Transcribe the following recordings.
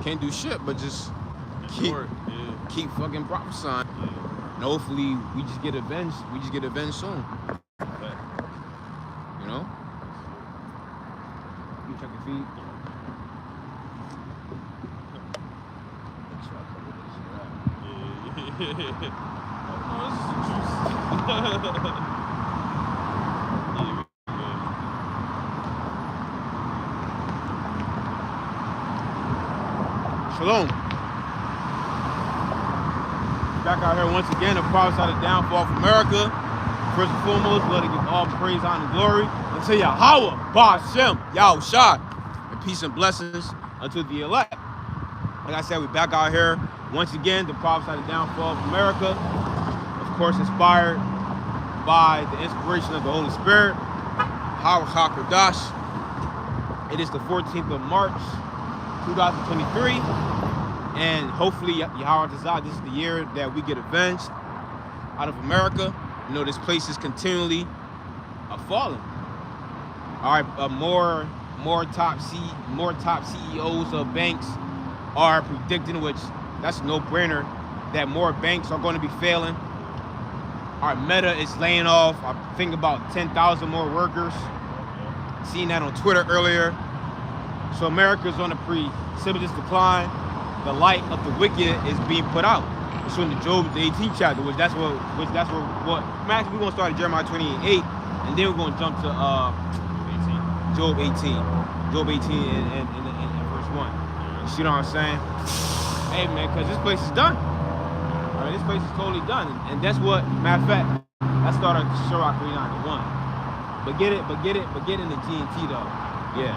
can't do shit, but just keep fucking prophesying. Yeah. And hopefully we just get avenged. We just get avenged soon. You know? You check your feet. Make sure I cover this shit up. Oh, this is the juice. Shalom. Back out here once again to prophesy the downfall of America. First and foremost, let it give all praise, honor, and glory unto Yahweh, Ba'ashem, Yahushua, and peace and blessings unto the elect. Like I said, we back out here once again to prophesy the downfall of America. Of course, inspired by the inspiration of the Holy Spirit, Howard HaKadosh. It is the 14th of March, 2023, and hopefully Yahweh Tazah, this is the year that we get avenged out of America. You know, this place is continually falling. All right, more top CEOs of banks are predicting, which that's a no-brainer, that more banks are going to be failing. Our Meta is laying off, I think, about 10,000 more workers. Seen that on Twitter earlier. So America's on a precipitous decline. The light of the wicked is being put out. It's from the Job, the 18th chapter, that's what Max, we're gonna start at Jeremiah 28, and then we're gonna jump to Job 18 and verse 1. You see what I'm saying? Hey man, because this place is done. All right, this place is totally done, and that's what, matter of fact, that started at Sirach 391. But get in the GNT though. Yeah.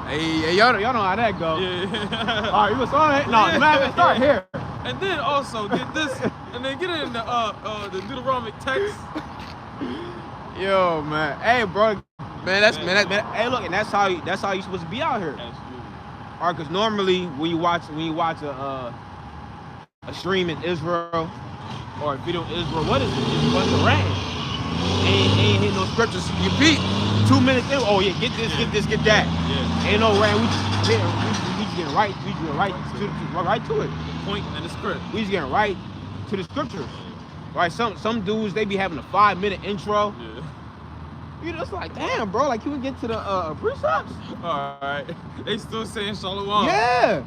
Hey, y'all know how that go. Yeah. All right, you was on it? No, man, start here. And then also get this, and then get it in the Deuteronomic text. Yo, man. Hey, bro. Man, hey, look, and that's how you supposed to be out here. Absolutely. All right, because normally when you watch a stream in Israel or a video in Israel, what is it? It's what's the rain? Ain't hitting no scriptures. You beat 2 minutes in. Oh yeah, get this, get that. Yeah. Ain't no rain. We just getting right to it. The point and the script. We just getting right to the scriptures. Right? Some dudes, they be having a 5-minute intro. Yeah. You know, it's like, damn, bro. Like, you would get to the precepts. All right. They still saying Shalom. Yeah.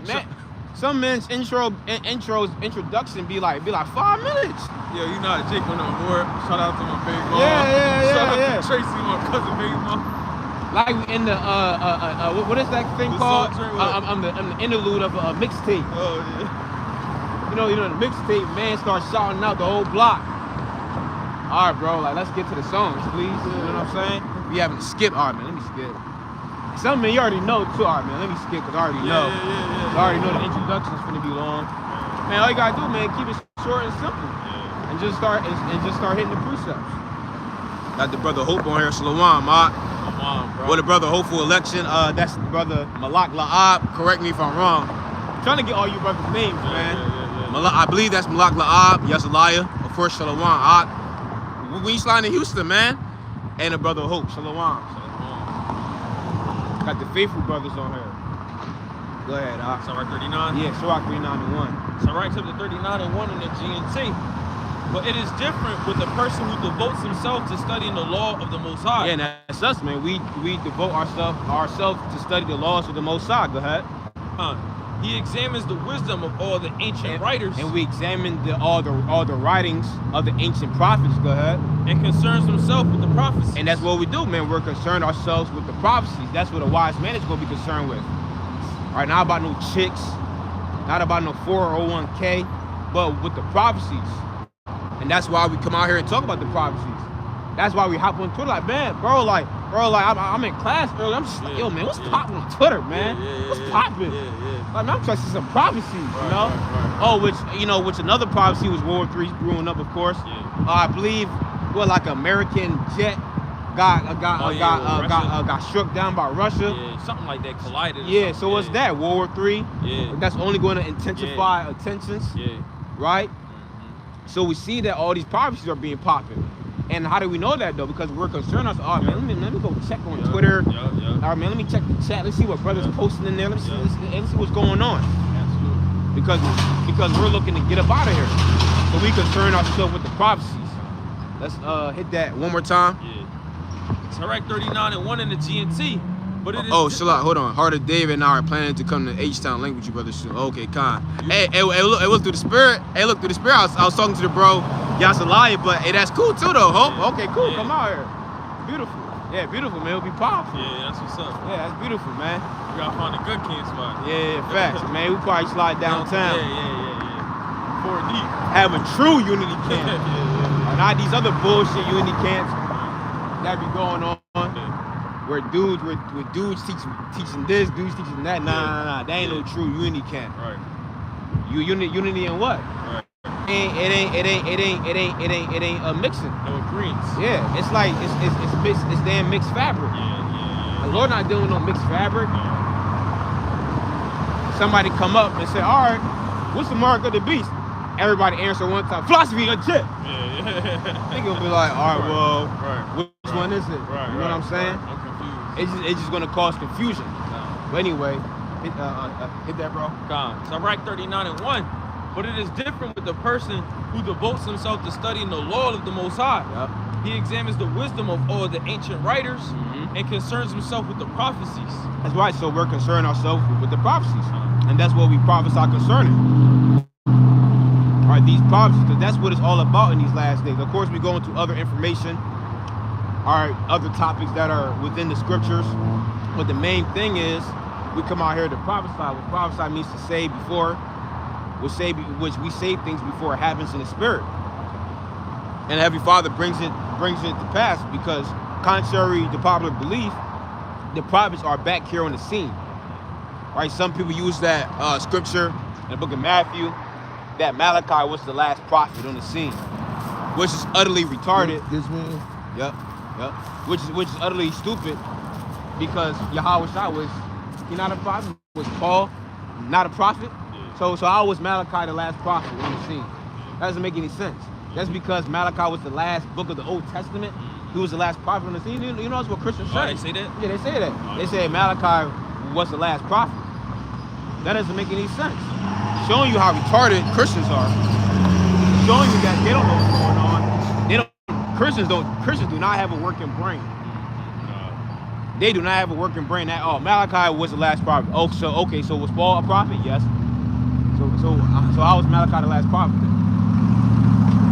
Man, some men's introduction be like 5 minutes. Yeah, you know Jake on board. Shout out to my big mom. Yeah. Shout out to Tracy, my cousin, big mom. Like in the what is that thing The called? song, I'm the interlude of a mixtape. Oh yeah. You know the mixtape, man starts shouting out the whole block. All right, bro, like let's get to the songs, please. You know what I'm saying? We having to skip. All right, man, let me skip. Some men you already know too. All right, man, let me skip because I already know. Yeah. I already know the introduction's gonna be long. Man, all you gotta do, man, keep it short and simple, and just start hitting the precepts. Got the brother Hope on here, Shalom, Mott. Come on, bro. What a brother Hopeful election. That's the brother Malak La'ab. Correct me if I'm wrong. I'm trying to get all you brothers' names, man. Malak, I believe that's Malak La'ab. Yazaliah. Of course, Shalom. We sliding in Houston, man. And the brother Hope. Shalom. Got the faithful brothers on here. Go ahead, Sirach 39? Yeah, Sirach 39 and 1. Sirach chapter 39 and 1 in the GNT. But it is different with the person who devotes himself to studying the law of the Most High. Yeah, and that's us, man. We devote ourselves to study the laws of the Most High. Go ahead. He examines the wisdom of all the ancient writers. And we examine all the writings of the ancient prophets. Go ahead. And concerns himself with the prophecies. And that's what we do, man. We're concerned ourselves with the prophecies. That's what a wise man is going to be concerned with. All right, not about no chicks, not about no 401k, but with the prophecies. And that's why we come out here and talk about the prophecies. That's why we hop on Twitter like, man, bro, I'm in class early. I'm just like, yo, man, what's popping on Twitter, man? What's popping? Like, man, I'm trying to see some prophecies, you know? Right. Oh, which another prophecy was World War III brewing up, of course. I believe, like an American jet got struck down by Russia. Yeah, something like that collided. Yeah, so what's that? World War III? Yeah. That's only going to intensify tensions. Yeah. Right? So we see that all these prophecies are being popping. And how do we know that though? Because we're concerned. I said, oh man, let me go check on Twitter. Yeah. All right, man, let me check the chat. Let's see what brothers posting in there. Let's see what's going on. Absolutely. Because we're looking to get up out of here. So we concern ourselves with the prophecies. Let's hit that one more time. Yeah. Sirach 39:1 in the GNT. But it is Salah, hold on. Heart of David and I are planning to come to H-Town Link with you, brother. Okay, Khan. Hey, look through the spirit. Hey, look through the spirit. I was talking to the bro, Yasalaya, but hey, that's cool too, though. Hope. Okay, cool. Come out here. Beautiful. Yeah, beautiful, man. It'll be powerful. Yeah, that's what's up. Yeah, that's beautiful, man. We gotta find a good camp spot. Yeah, facts, man. We probably slide downtown. Yeah. 4D. Have a true unity camp. yeah. Not these other bullshit unity camps that be going on. Where dudes teaching this, dudes teaching that. Nah. That ain't no true unity camp. Right. Unity in what? Right. It ain't a mixing. No agreements. Yeah, it's like it's mixed. It's damn mixed fabric. Yeah. The Lord not doing no mixed fabric. No. Somebody come up and say, all right, what's the mark of the beast? Everybody answer one time. Philosophy legit. Yeah. They gonna be like, all right, well, Right. which one is it? Right. You know what I'm saying? I'm confused. It's just gonna cause confusion. No. But anyway, hit that, bro. God. Sirach 39:1. But it is different with the person who devotes himself to studying the law of the Most High. Yep. He examines the wisdom of all the ancient writers and concerns himself with the prophecies. That's right. So we're concerned ourselves with the prophecies, and that's what we prophesy concerning. All right, these prophecies, because that's what it's all about in these last days. Of course, we go into other information, all right, other topics that are within the scriptures, but the main thing is we come out here to prophesy. What prophesy means to say before, which we say things before it happens in the spirit. And Heavenly Father brings it to pass, because contrary to popular belief, the prophets are back here on the scene. Right? Some people use that scripture in the book of Matthew that Malachi was the last prophet on the scene, which is utterly retarded. This man? Yep. Which is utterly stupid, because Yahweh Shai was not a prophet. Was Paul not a prophet? So how was Malachi the last prophet on the scene? That doesn't make any sense. That's because Malachi was the last book of the Old Testament. He was the last prophet on the scene. You know that's what Christians say. Oh, they say that? Yeah, they say that. They say Malachi was the last prophet. That doesn't make any sense. Showing you how retarded Christians are. Showing you that they don't know what's going on. Christians do not have a working brain. They do not have a working brain at all. Malachi was the last prophet. So was Paul a prophet? Yes. So how was Malachi the last prophet then?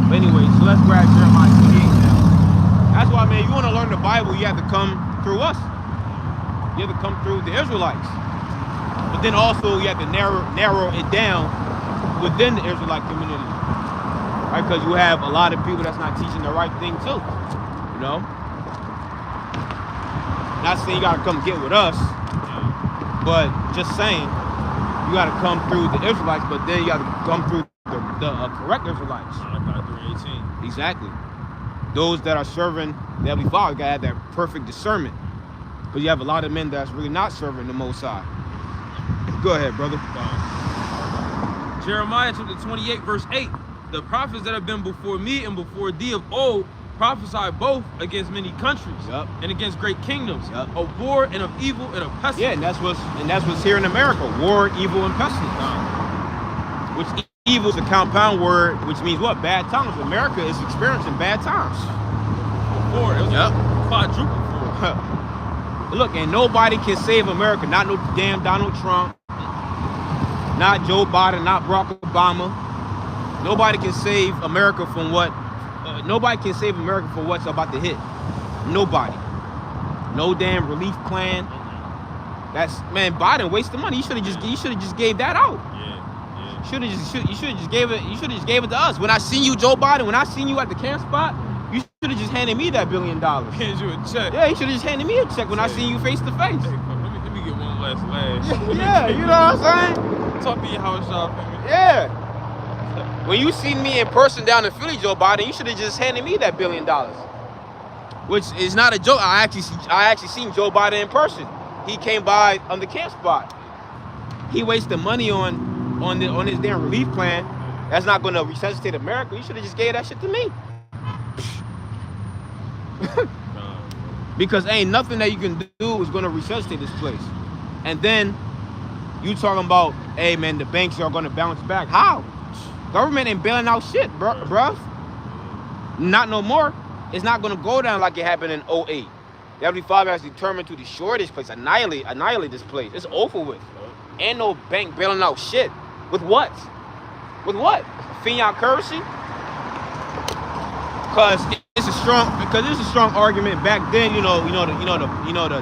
But anyway, so let's grab Jeremiah 28 now. That's why, man, you want to learn the Bible, you have to come through us. You have to come through the Israelites. But then also you have to narrow it down within the Israelite community. Right? Because you have a lot of people that's not teaching the right thing too. You know? Not saying you gotta come get with us, but just saying you gotta come through the Israelites, but then you gotta come through the correct Israelites. Malachi 3:18. Exactly. Those that are serving the Heavenly Father gotta have that perfect discernment. Because you have a lot of men that's really not serving the Most High. Go ahead, brother. Jeremiah chapter 28, verse 8. The prophets that have been before me and before thee of old prophesy both against many countries and against great kingdoms, of war and of evil and of pestilence. Yeah, and that's what's here in America: war, evil, and pestilence. Which evil is a compound word, which means what? Bad times. America is experiencing bad times. Before it was quadruple for. Look, and nobody can save America. Not no damn Donald Trump, not Joe Biden, not Barack Obama. Nobody can save America from what. Nobody can save America from what's about to hit. Nobody. No damn relief plan. That's, man, Biden wasted money. You should have just gave that out. Yeah. You should have just gave it to us. When I seen you, Joe Biden, when I seen you at the camp spot, you should have just handed me that $1 billion. Hands you a check. Yeah, you should have just handed me a check when I seen you face to face. Hey, let me get one last lash. Yeah, you know what I'm saying? Talk to your house shop. Yeah. When you seen me in person down in Philly, Joe Biden, you should have just handed me that $1 billion. Which is not a joke. I actually seen Joe Biden in person. He came by on the camp spot. He wasted money on his damn relief plan. That's not going to resuscitate America. You should have just gave that shit to me. Because ain't nothing that you can do is gonna resuscitate this place. And then you talking about, hey man, the banks are gonna bounce back. How? Government ain't bailing out shit, bruh. Not no more. It's not gonna go down like it happened in 08. The W5 has determined to destroy this place, annihilate this place. It's over with. Ain't no bank bailing out shit. With what? With what? Fiat currency? Because it's a strong argument back then. The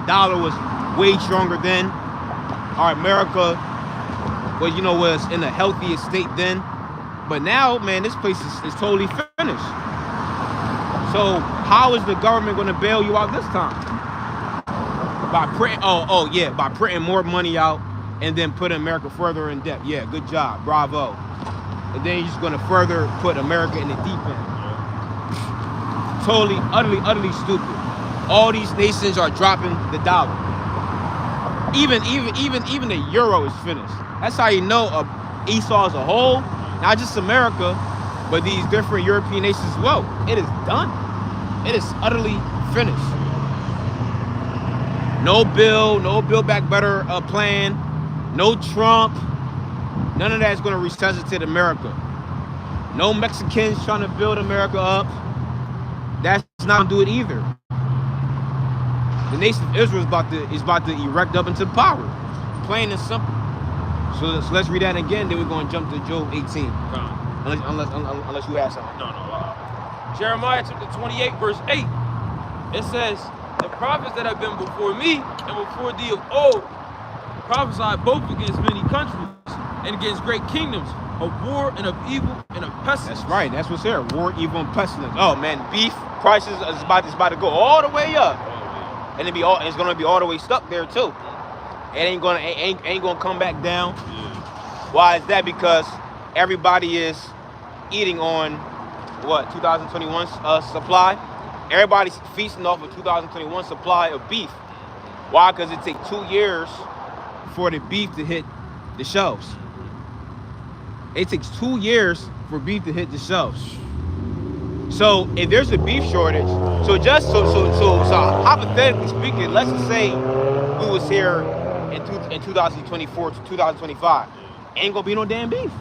dollar was way stronger then. Our America was in a healthiest state then. But now, man, this place is totally finished. So how is the government going to bail you out this time? By printing more money out and then putting America further in debt. Yeah, good job, bravo. And then you're just going to further put America in the deep end. Totally, utterly stupid. All these nations are dropping the dollar. Even the euro is finished. That's how you know Esau as a whole, not just America, but these different European nations as well. It is done. It is utterly finished. No Build Back Better plan, no Trump. None of that is going to resuscitate America. No Mexicans trying to build America up. That's not going to do it either. The nation of Israel is about to erect up into power. Plain and simple. So let's read that again, then we're going to jump to Job 18. Unless you have something. No. Jeremiah chapter 28, verse 8. It says, the prophets that have been before me and before thee of old prophesied both against many countries and against great kingdoms, of war and of evil and of pestilence. That's right. That's what's there. War, evil, and pestilence. Oh man, beef prices is about to go all the way up, and it's gonna be all the way stuck there too. It ain't gonna come back down. Why is that? Because everybody is eating on what 2021 supply. Everybody's feasting off of 2021 supply of beef. Why? Because it takes 2 years for the beef to hit the shelves. It takes 2 years for beef to hit the shelves. So if there's a beef shortage, so hypothetically speaking, let's just say we was here in 2024 to 2025, ain't gonna be no damn beef.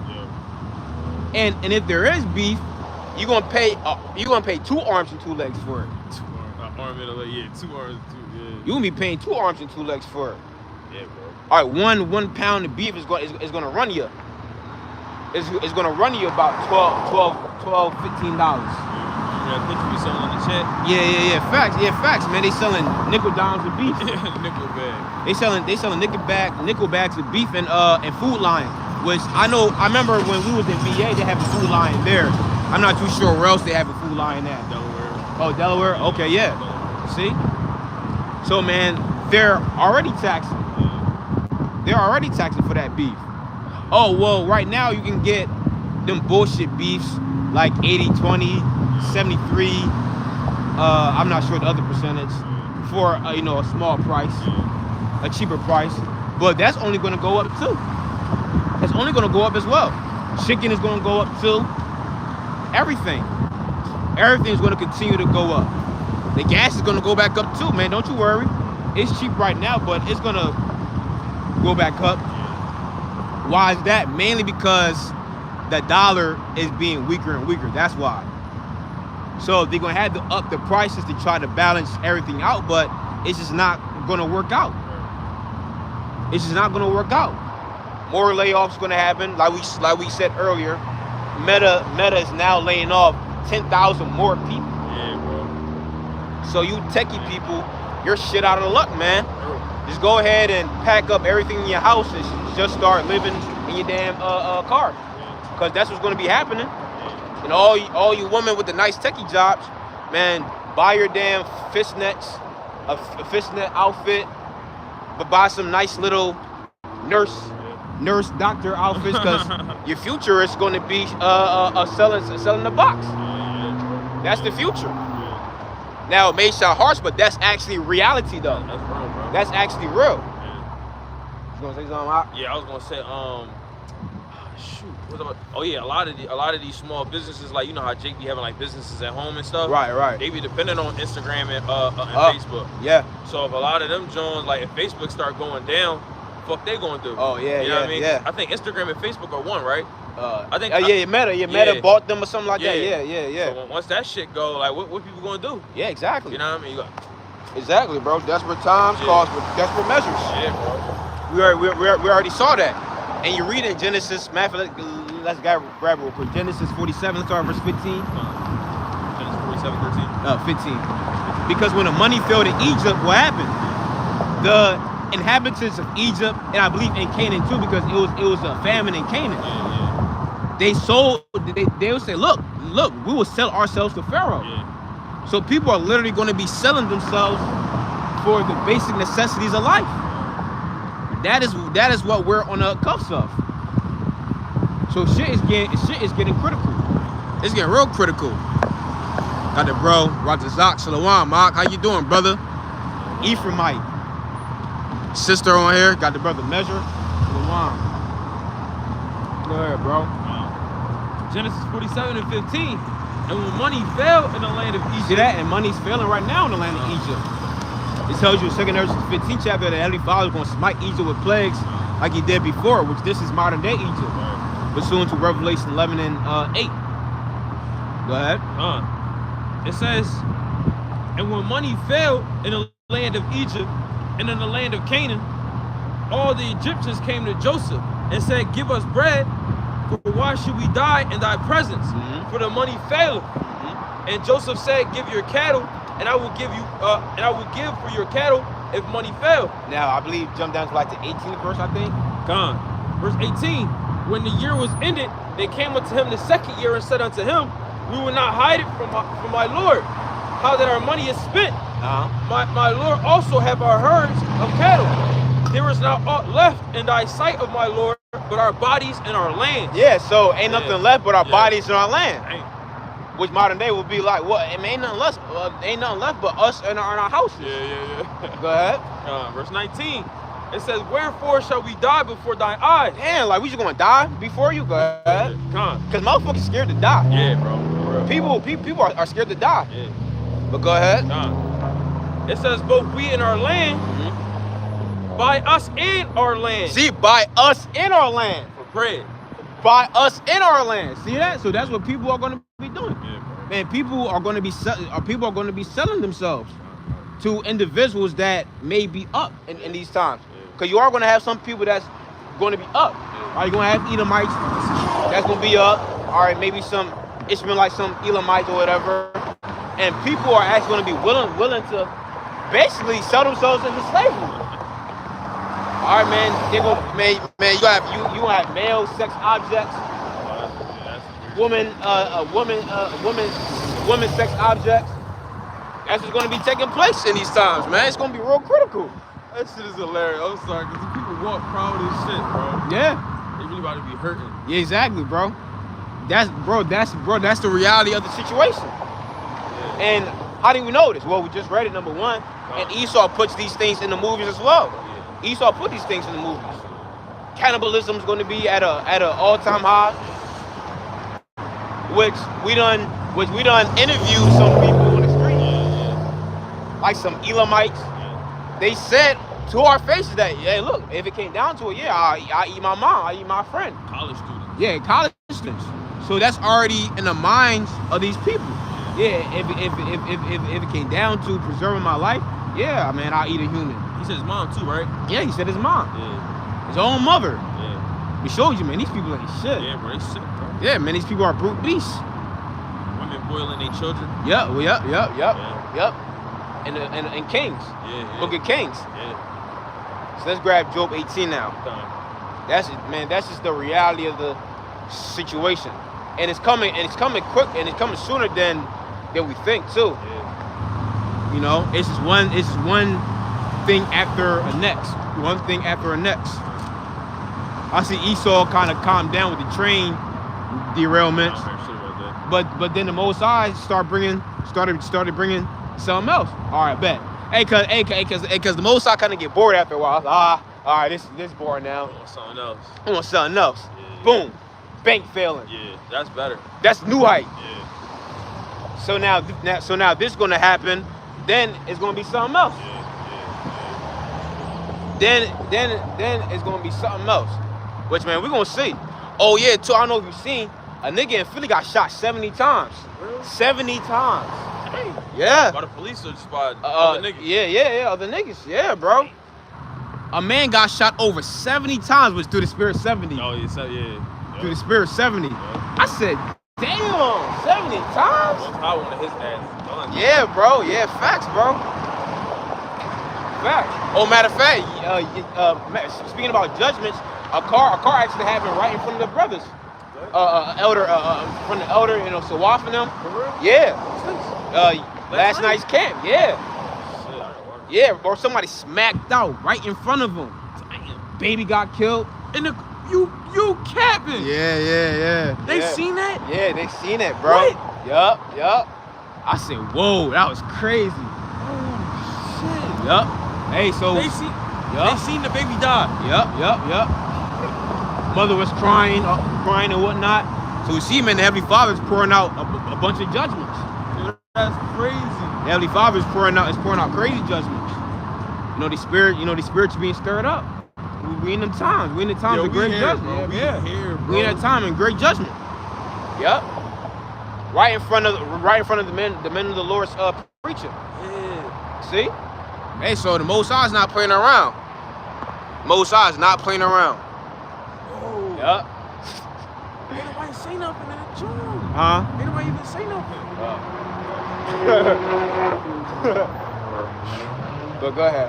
And if there is beef, you're gonna pay 2 arms and 2 legs for it. 2 arms and 2 arms and 2. Yeah. You're gonna be paying 2 arms and 2 legs for it. Yeah, bro. All right, one pound of beef is gonna run you. It's gonna run you about $12, $15. Yeah, I think you be selling on the chat. Yeah, facts, man. They selling nickel dimes of beef. Nickel bag. They selling nickel bags of beef and Food Lion, which I remember when we was in VA, they have a Food Lion there. I'm not too sure where else they have a Food Lion at. Delaware. Oh, Delaware? Okay, yeah. See? So man, they're already taxing. They're already taxing for that beef. Oh, well, right now you can get them bullshit beefs like 80-20, 73, I'm not sure the other percentage, for a small price, a cheaper price. But that's only gonna go up too. That's only gonna go up as well. Chicken is gonna go up too. Everything is gonna continue to go up. The gas is gonna go back up too, man. Don't you worry. It's cheap right now, but it's gonna go back up. Why is that? Mainly because the dollar is being weaker and weaker. That's why. So they're gonna have to up the prices to try to balance everything out, but it's just not gonna work out. It's just not gonna work out. More layoffs gonna happen. Like we said earlier, Meta is now laying off 10,000 more people. Yeah, bro. So you techie people, you're shit out of luck, man. Just go ahead and pack up everything in your house and just start living in your damn car, because that's what's gonna be happening. And all you women with the nice techie jobs, man, buy your damn fishnets, a fishnet outfit, but buy some nice little nurse doctor outfits, because your future is going to be selling the box. That's the future. Now it may sound harsh, but that's actually reality though. That's real, bro. That's actually real. You gonna say something? Yeah, I was gonna say Shoot. Oh yeah, a lot of these small businesses, like you know how Jake be having like businesses at home and stuff. Right. They be dependent on Instagram and Facebook. Yeah. So if a lot of them Jones, like if Facebook start going down, fuck they gonna do? Oh yeah, you know what I mean? Yeah. I think Instagram and Facebook are one, right? I think. Meta bought them or something like that. Yeah. So once that shit go, like what people gonna do? Yeah, exactly. You know what I mean? Exactly, bro. Desperate times cause desperate measures. Yeah, bro. We already saw that. And you read in Genesis, let's grab it real quick. Genesis 47, let's start verse 15. Genesis 47, 13. 15. Because when the money failed in Egypt, what happened? The inhabitants of Egypt, and I believe in Canaan too, because it was a famine in Canaan. They would say, look, we will sell ourselves to Pharaoh. Yeah. So people are literally going to be selling themselves for the basic necessities of life. That is what we're on the cusp of. So shit is getting critical. It's getting real critical. Got the bro, Ratazak Shalom, Mark. How you doing, brother? Ephraimite. Sister on here. Got the brother Measure. Shalom. Go ahead, bro. Genesis 47 and 15. And when money fell in the land of Egypt. See that? And money's failing right now in the land of Egypt. It tells you in 2 Ezra 15 chapter that Heavenly Father is going to smite Egypt with plagues like he did before, which this is modern day Egypt. Pursuant to Revelation 11 and 8. Go ahead. It says, and when money fell in the land of Egypt and in the land of Canaan, all the Egyptians came to Joseph and said, give us bread, for why should we die in thy presence? For the money faileth. And Joseph said, give your cattle, and I will give you, and I will give for your cattle if money fail. Now, I believe jump down to like the 18th verse, I think. Verse 18. When the year was ended, they came unto him the second year and said unto him, we will not hide it from my Lord, how that our money is spent. My Lord also have our herds of cattle. There is not aught left in thy sight of my Lord, but our bodies and our land. Yeah, so ain't nothing left but our bodies and our land. Dang. Which modern day would be like, what? I mean, ain't nothing left but us and our houses. Yeah. Go ahead. Verse 19. It says, wherefore shall we die before thine eyes? Damn, like we just gonna die before you? Go ahead. Because motherfuckers scared to die. Yeah, bro. People are scared to die. Yeah. But go ahead. It says, both we and our land, buy us in our land. See, buy us in our land. For bread. Buy us in our land. See that? So that's what people are gonna be doing. Yeah, bro. Man, people are gonna be selling themselves to individuals that may be up in these times. Because you are going to have some people that's going to be up. Are you going to have Edomites that's going to be up? All right, maybe some Ishmaelites, some Elamites or whatever. And people are actually going to be willing to basically sell themselves into slavery. All right, man. They're going to, you have male sex objects, woman sex objects. That's what's going to be taking place in these times, man. It's going to be real critical. That shit is hilarious. I'm sorry, because the people walk proud of this shit, bro. Yeah. They really about to be hurting. Yeah, exactly, bro. That's the reality of the situation. Yeah. And how do we know this? Well, we just read it, number one. And Esau puts these things in the movies as well. Yeah. Esau put these things in the movies. Cannibalism is going to be at an all-time high. Which we done interviewed some people on the street. Yeah. Like some Elamites. They said to our faces that, hey, look, if it came down to it, I eat my mom, I eat my friend. College students. Yeah, college students. So that's already in the minds of these people. Yeah, if it came down to preserving my life, yeah, man, I'll eat a human. He said his mom too, right? Yeah, he said his mom. Yeah. His own mother. Yeah. We showed you, man, these people ain't shit. Yeah, bro, they sick, bro. Yeah, man, these people are brute beasts. Women boiling their children. Yep. And Kings. Yeah. Book of Kings. Yeah. So let's grab Job 18 now. That's just the reality of the situation. And it's coming quick, and it's coming sooner than we think too. Yeah. You know, it's just one thing after the next. One thing after the next. I see Esau kind of calm down with the train derailments. But then the Most High started bringing something else. All right, bet. Hey, cause the Most High kind of get bored after a while. All right, this boring now. I want something else. Yeah. Boom. bank failing. Yeah, that's better. That's new height. Yeah. So now this is gonna happen. Then it's gonna be something else. Then it's gonna be something else. Which, man, we're gonna see. Oh yeah, too. I don't know if you've seen a nigga in Philly got shot 70 times. Really? 70 times. Hey. Yeah. By the police or just by other niggas? Yeah, other niggas. Yeah, bro. A man got shot over 70 times, which through the spirit 70. Oh, you said, yeah. Through the spirit 70. Yeah. I said, damn, 70 times? I wanted his ass done. Yeah, bro. Yeah, facts, bro. Facts. Oh, matter of fact, speaking about judgments, a car accident happened right in front of the brothers. Elder, from the elder, Sawaf and them. For real? Yeah. Last night? night's camp. Yeah. Shit, I don't work. Yeah, bro. Somebody smacked out right in front of him. Damn. Baby got killed. And you capping. Yeah. They seen that? Yeah, they seen it, bro. What? Yup. I said, whoa, that was crazy. Oh, shit. Yup. Hey, so They seen the baby die. Yup. Mother was crying and whatnot. So we see, man, the Heavenly Father's pouring out a bunch of judgments. Dude, that's crazy. The Heavenly Father's pouring out crazy judgments. The spirits being stirred up. We in the times. We in the times of great judgment. Yeah, here, bro. We in that time in great judgment. Yup. Right in front of the men of the Lord's preaching. Yeah. See? Hey, so the Most High is not playing around. Most High is not playing around. Oh. Yup. Ain't nobody say nothing in the joint. Huh? Ain't nobody even say nothing. But go ahead,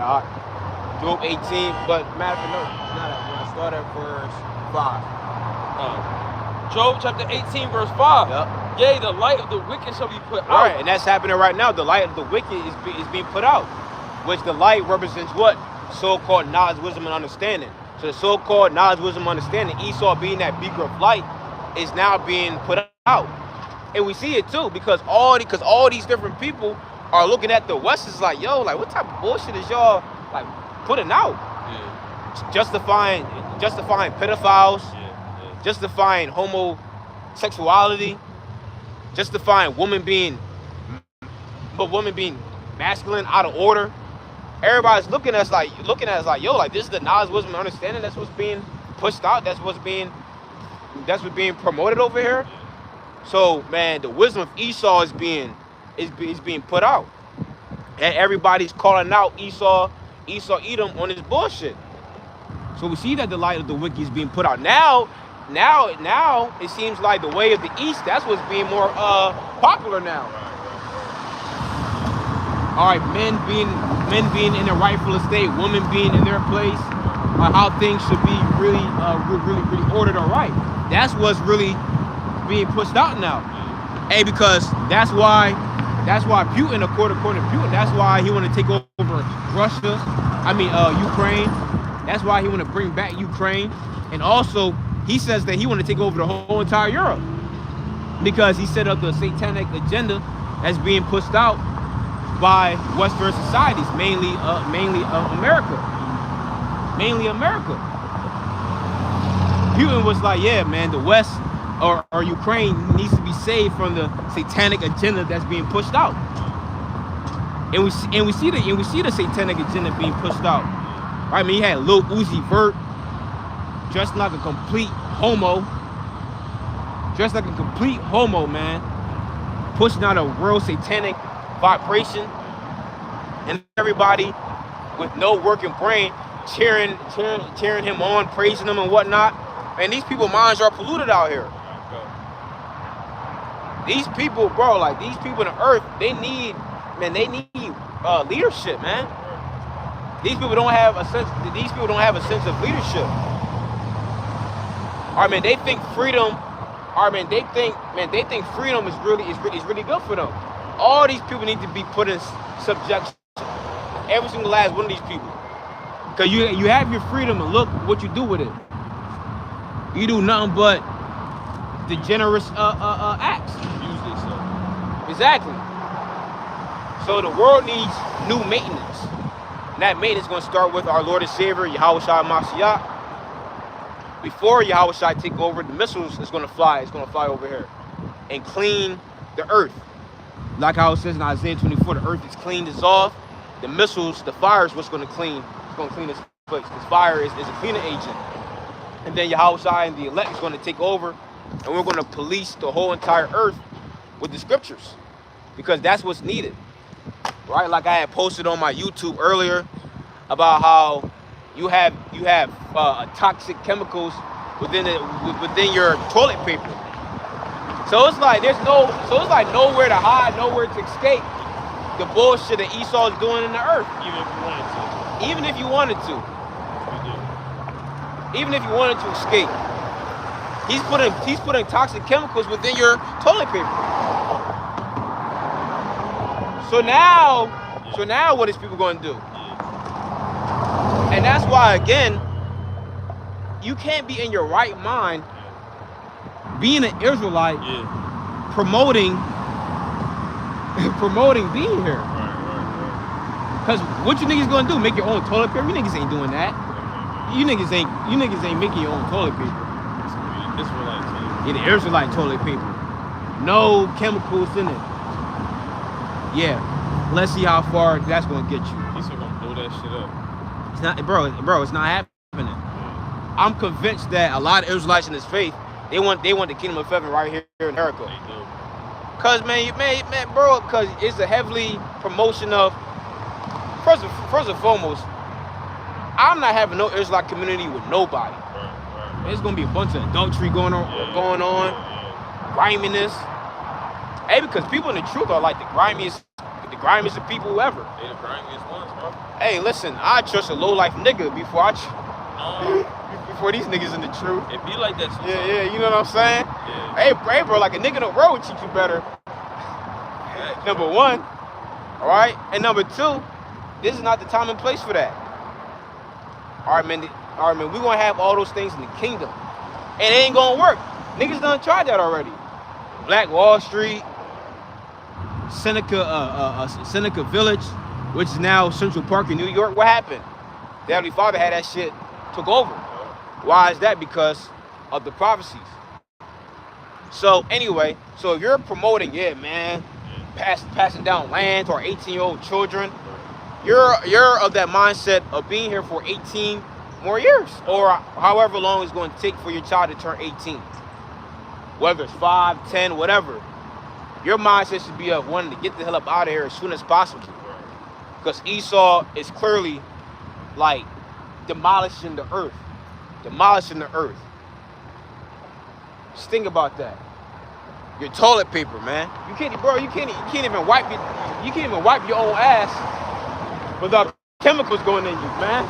Job 18, but matter of fact, no, not that one. Start at verse 5. Job chapter 18, verse 5. Yup. Yea, the light of the wicked shall be put out. Right, and that's happening right now. The light of the wicked is being put out, which the light represents what? So-called knowledge, wisdom, and understanding. So the so-called knowledge, wisdom, understanding, Esau being that beaker of light, is now being put out. And we see it too, because all these different people are looking at the West is like, yo, like what type of bullshit is y'all like putting out? Yeah. Justifying pedophiles, Yeah. justifying homosexuality, justifying women being masculine, out of order. Everybody's looking at us like, yo, like this is the knowledge, wisdom, and understanding. That's what's being pushed out. That's what's being promoted over here. So, man, the wisdom of Esau is being put out, and everybody's calling out Esau, Edom on his bullshit. So we see that the light of the wicked is being put out. Now it seems like the way of the East, that's what's being more popular now. All right, men being in their rightful estate, women being in their place, how things should be really ordered or right. That's what's really being pushed out now. Hey, because that's why Putin, according to Putin, that's why he want to take over Russia. Ukraine. That's why he want to bring back Ukraine, and also he says that he want to take over the whole entire Europe because he set up the satanic agenda that's being pushed out by Western societies, mainly America. Putin was like, yeah, man, the West or Ukraine needs to be saved from the satanic agenda that's being pushed out. And we see the satanic agenda being pushed out. Right? I mean, you had Lil Uzi Vert dressed like a complete homo. Man. Pushing out a real satanic vibration, and everybody with no working brain cheering him on, praising him and whatnot. And these people's minds are polluted out here. These people, bro, like these people on the earth, they need leadership, man. These people don't have a sense of leadership. All right, man, they think freedom. All right, man, they think freedom is really good for them. All these people need to be put in subjection. Every single last one of these people. Because you have your freedom, and look what you do with it. You do nothing but degenerate acts. Usually so. Exactly. So the world needs new maintenance. And that maintenance is going to start with our Lord and Savior, Yahushua Mashiach. before Yahweh Shai take over, the missiles is gonna fly. It's gonna fly over here and clean the earth. Like how it says in Isaiah 24, the earth is cleaned, is off. The missiles, the fire is what's gonna clean. It's gonna clean this place. Because fire is a cleaner agent. And then Yahweh Shai and the elect is gonna take over, and we're gonna police the whole entire earth with the scriptures, because that's what's needed, right? Like I had posted on my YouTube earlier about how you have toxic chemicals within your toilet paper. So it's like nowhere to hide, nowhere to escape the bullshit that Esau is doing in the earth. Even if you wanted to. Even if you wanted to escape. He's putting toxic chemicals within your toilet paper. So now what is people going to do? And that's why, again, you can't be in your right mind being an Israelite, promoting being here. Because what you niggas gonna do? Make your own toilet paper? You niggas ain't doing that. You niggas ain't making your own toilet paper. Yeah, the Israelite toilet paper. No chemicals in it. Yeah. Let's see how far that's gonna get you. He's gonna blow that shit up. It's not, bro, it's not happening. I'm convinced that a lot of Israelites in this faith, they want the kingdom of heaven right here in America. They do. Cause man, bro, cause it's a heavily promotion of first and foremost, I'm not having no Israelite community with nobody. Right. There's gonna be a bunch of adultery going on, griminess. Hey, because people in the truth are like the grimiest of people whoever. They the grimiest ones, bro. Hey, listen, I trust a low life nigga before before these niggas in the truth. It be like that sometimes. Yeah, you know what I'm saying? Yeah. Hey, bro, like a nigga in the road treat you better. Number one, all right? And number two, this is not the time and place for that. All right, man, we're going to have all those things in the kingdom. And it ain't going to work. Niggas done tried that already. Black Wall Street, Seneca Village, which is now Central Park in New York. What happened? The Heavenly Father had that shit took over. Why is that? Because of the prophecies. So anyway, so if you're promoting, passing down land to our 18-year-old children, you're of that mindset of being here for 18 more years, or however long it's going to take for your child to turn 18. Whether it's 5, 10, whatever. Your mindset should be of wanting to get the hell up out of here as soon as possible. Because Esau is clearly like demolishing the earth. Just think about that. Your toilet paper, man. You can't even wipe your own ass without chemicals going in you, man.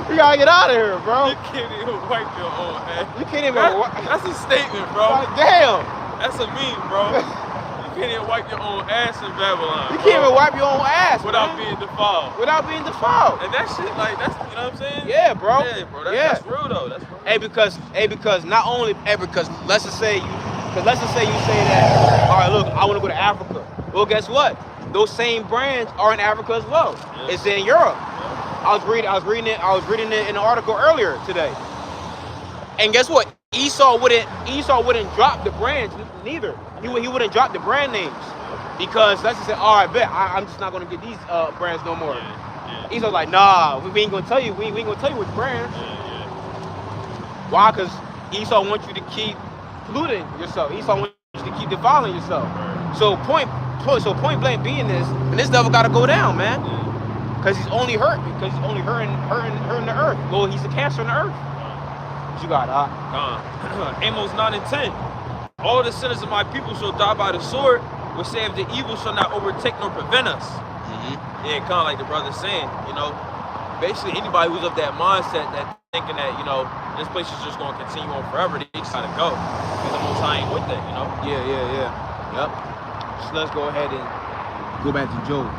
You gotta get out of here, bro. You can't even wipe your own ass. You can't even That's a statement, bro. Like, damn. That's a meme, bro. You can't even wipe your own ass in Babylon. You can't even wipe your own ass without man. being defiled. And that shit, like, that's, you know what I'm saying? Yeah, bro. Yeah, bro. That's real though. That's real. Because not only, because let's just say you say that, all right, look, I want to go to Africa. Well, guess what? Those same brands are in Africa as well. Yeah. It's in Europe. Yeah. I was reading it in an article earlier today. And guess what? Esau wouldn't drop the brands neither. He wouldn't drop the brand names because let's just say, all right, bet I'm just not gonna get these brands no more. Yeah. Esau's like, nah, we ain't gonna tell you. We ain't gonna tell you which brands. Yeah. Why? Because Esau wants you to keep polluting yourself. Esau wants you to keep defiling yourself. Right. So point blank being this, and this devil gotta go down, man. Because he's only hurting the earth. Well, he's a cancer in the earth. What you got, Amos 9 and 10. All the sinners of my people shall die by the sword, which say if the evil shall not overtake nor prevent us. Mm-hmm. Yeah, kind of like the brother's saying, you know, basically anybody who's of that mindset that thinking that, you know, this place is just going to continue on forever, they just gotta go. Because the Most High ain't with that, you know? Yeah. Yep. So let's go ahead and go back to Job.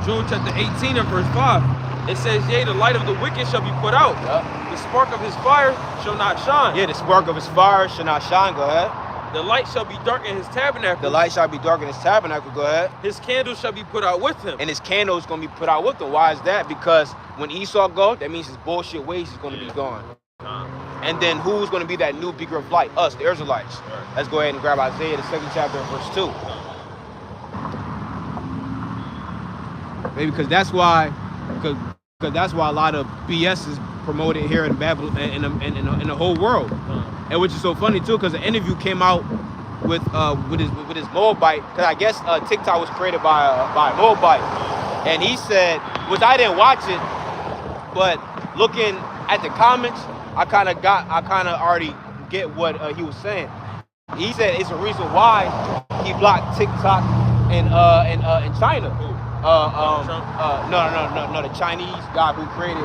Job chapter 18 and verse 5. It says, yea, the light of the wicked shall be put out. Yep. The spark of his fire shall not shine. Yeah, the spark of his fire shall not shine. Go ahead. The light shall be dark in his tabernacle. The light shall be dark in his tabernacle. Go ahead. His candle shall be put out with him. And his candle is going to be put out with him. Why is that? Because when Esau goes, that means his bullshit ways is going to be gone. And then who's going to be that new beacon of light? Us, the Israelites. Right. Let's go ahead and grab Isaiah, the 2nd chapter, verse 2. Maybe because that's why a lot of BS is promoted here in Babylon and in the whole world. And which is so funny too, because an interview came out with his Moabite, because I guess TikTok was created by a Moabite, and he said, which I didn't watch it, but looking at the comments, I kind of already get what he was saying. He said it's a reason why he blocked TikTok in China. No, the Chinese guy who created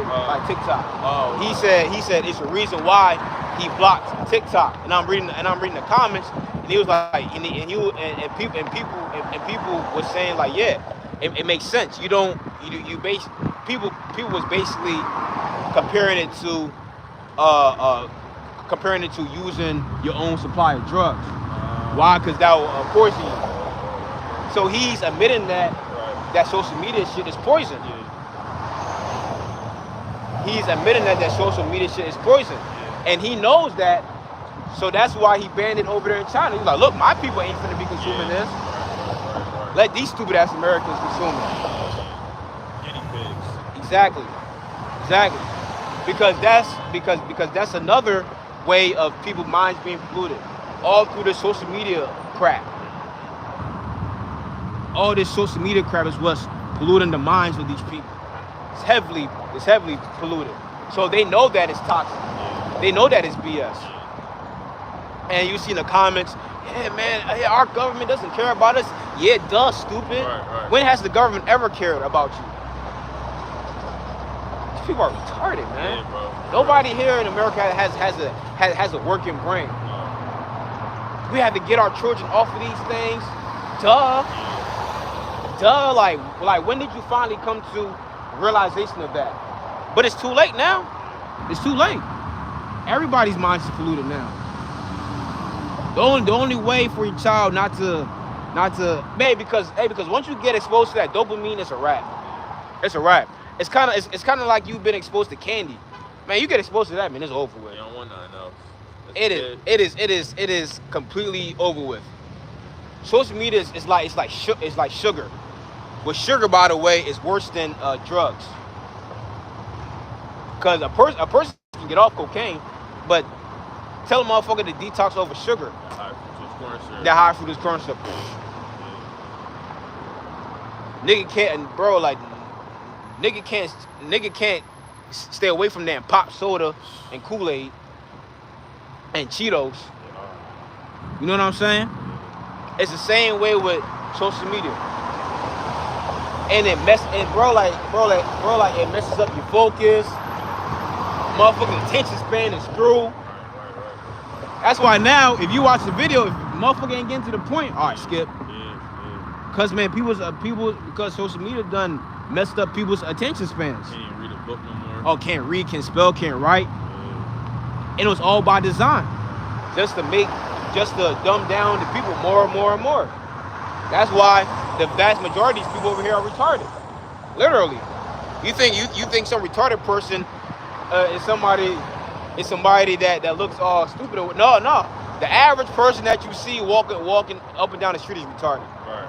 TikTok. He said it's a reason why he blocked TikTok. And I'm reading the comments, and he was like, people was saying like, yeah, it makes sense. People was basically comparing it to using your own supply of drugs. Why? Because that will poison you. So he's admitting that social media shit is poison. He's admitting that social media shit is poison. And he knows that, so that's why he banned it over there in China. He's like, look, my people ain't finna be consuming this. Let these stupid ass Americans consume it. Guinea pigs. Exactly. Because that's another way of people's minds being polluted. All through the social media crap. All this social media crap is what's polluting the minds of these people. It's heavily polluted. So they know that it's toxic. They know that it's BS. And you see in the comments, yeah, man, our government doesn't care about us. Yeah, duh, stupid. Right. When has the government ever cared about you? These people are retarded, man. Yeah, bro. Nobody here in America has a working brain. We have to get our children off of these things. Duh. Like when did you finally come to realization of that? But it's too late now. It's too late. Everybody's mind is polluted now. The only way for your child not to because once you get exposed to that dopamine, it's a wrap. It's a wrap. It's kind of like you've been exposed to candy. Man, you get exposed to that, man, it's over with. You don't want nothing else. It is completely over with. Social media is like sugar. With sugar, by the way, is worse than drugs. Because a person can get off cocaine, but tell a motherfucker to detox over sugar. That high fructose corn syrup. Nigga can't stay away from that pop soda and Kool-Aid and Cheetos. You know what I'm saying? It's the same way with social media. And it messes up your focus. Motherfucking attention span is screwed. That's why now, if you watch the video, if motherfucker ain't getting to the point, all right, skip. Cause man, because social media done messed up people's attention spans. Can't even read a book no more. Oh, can't read, can't spell, can't write. And it was all by design, just to dumb down the people more and more and more. That's why the vast majority of these people over here are retarded. Literally. You think some retarded person is somebody that looks all stupid? No. The average person that you see walking up and down the street is retarded. Right.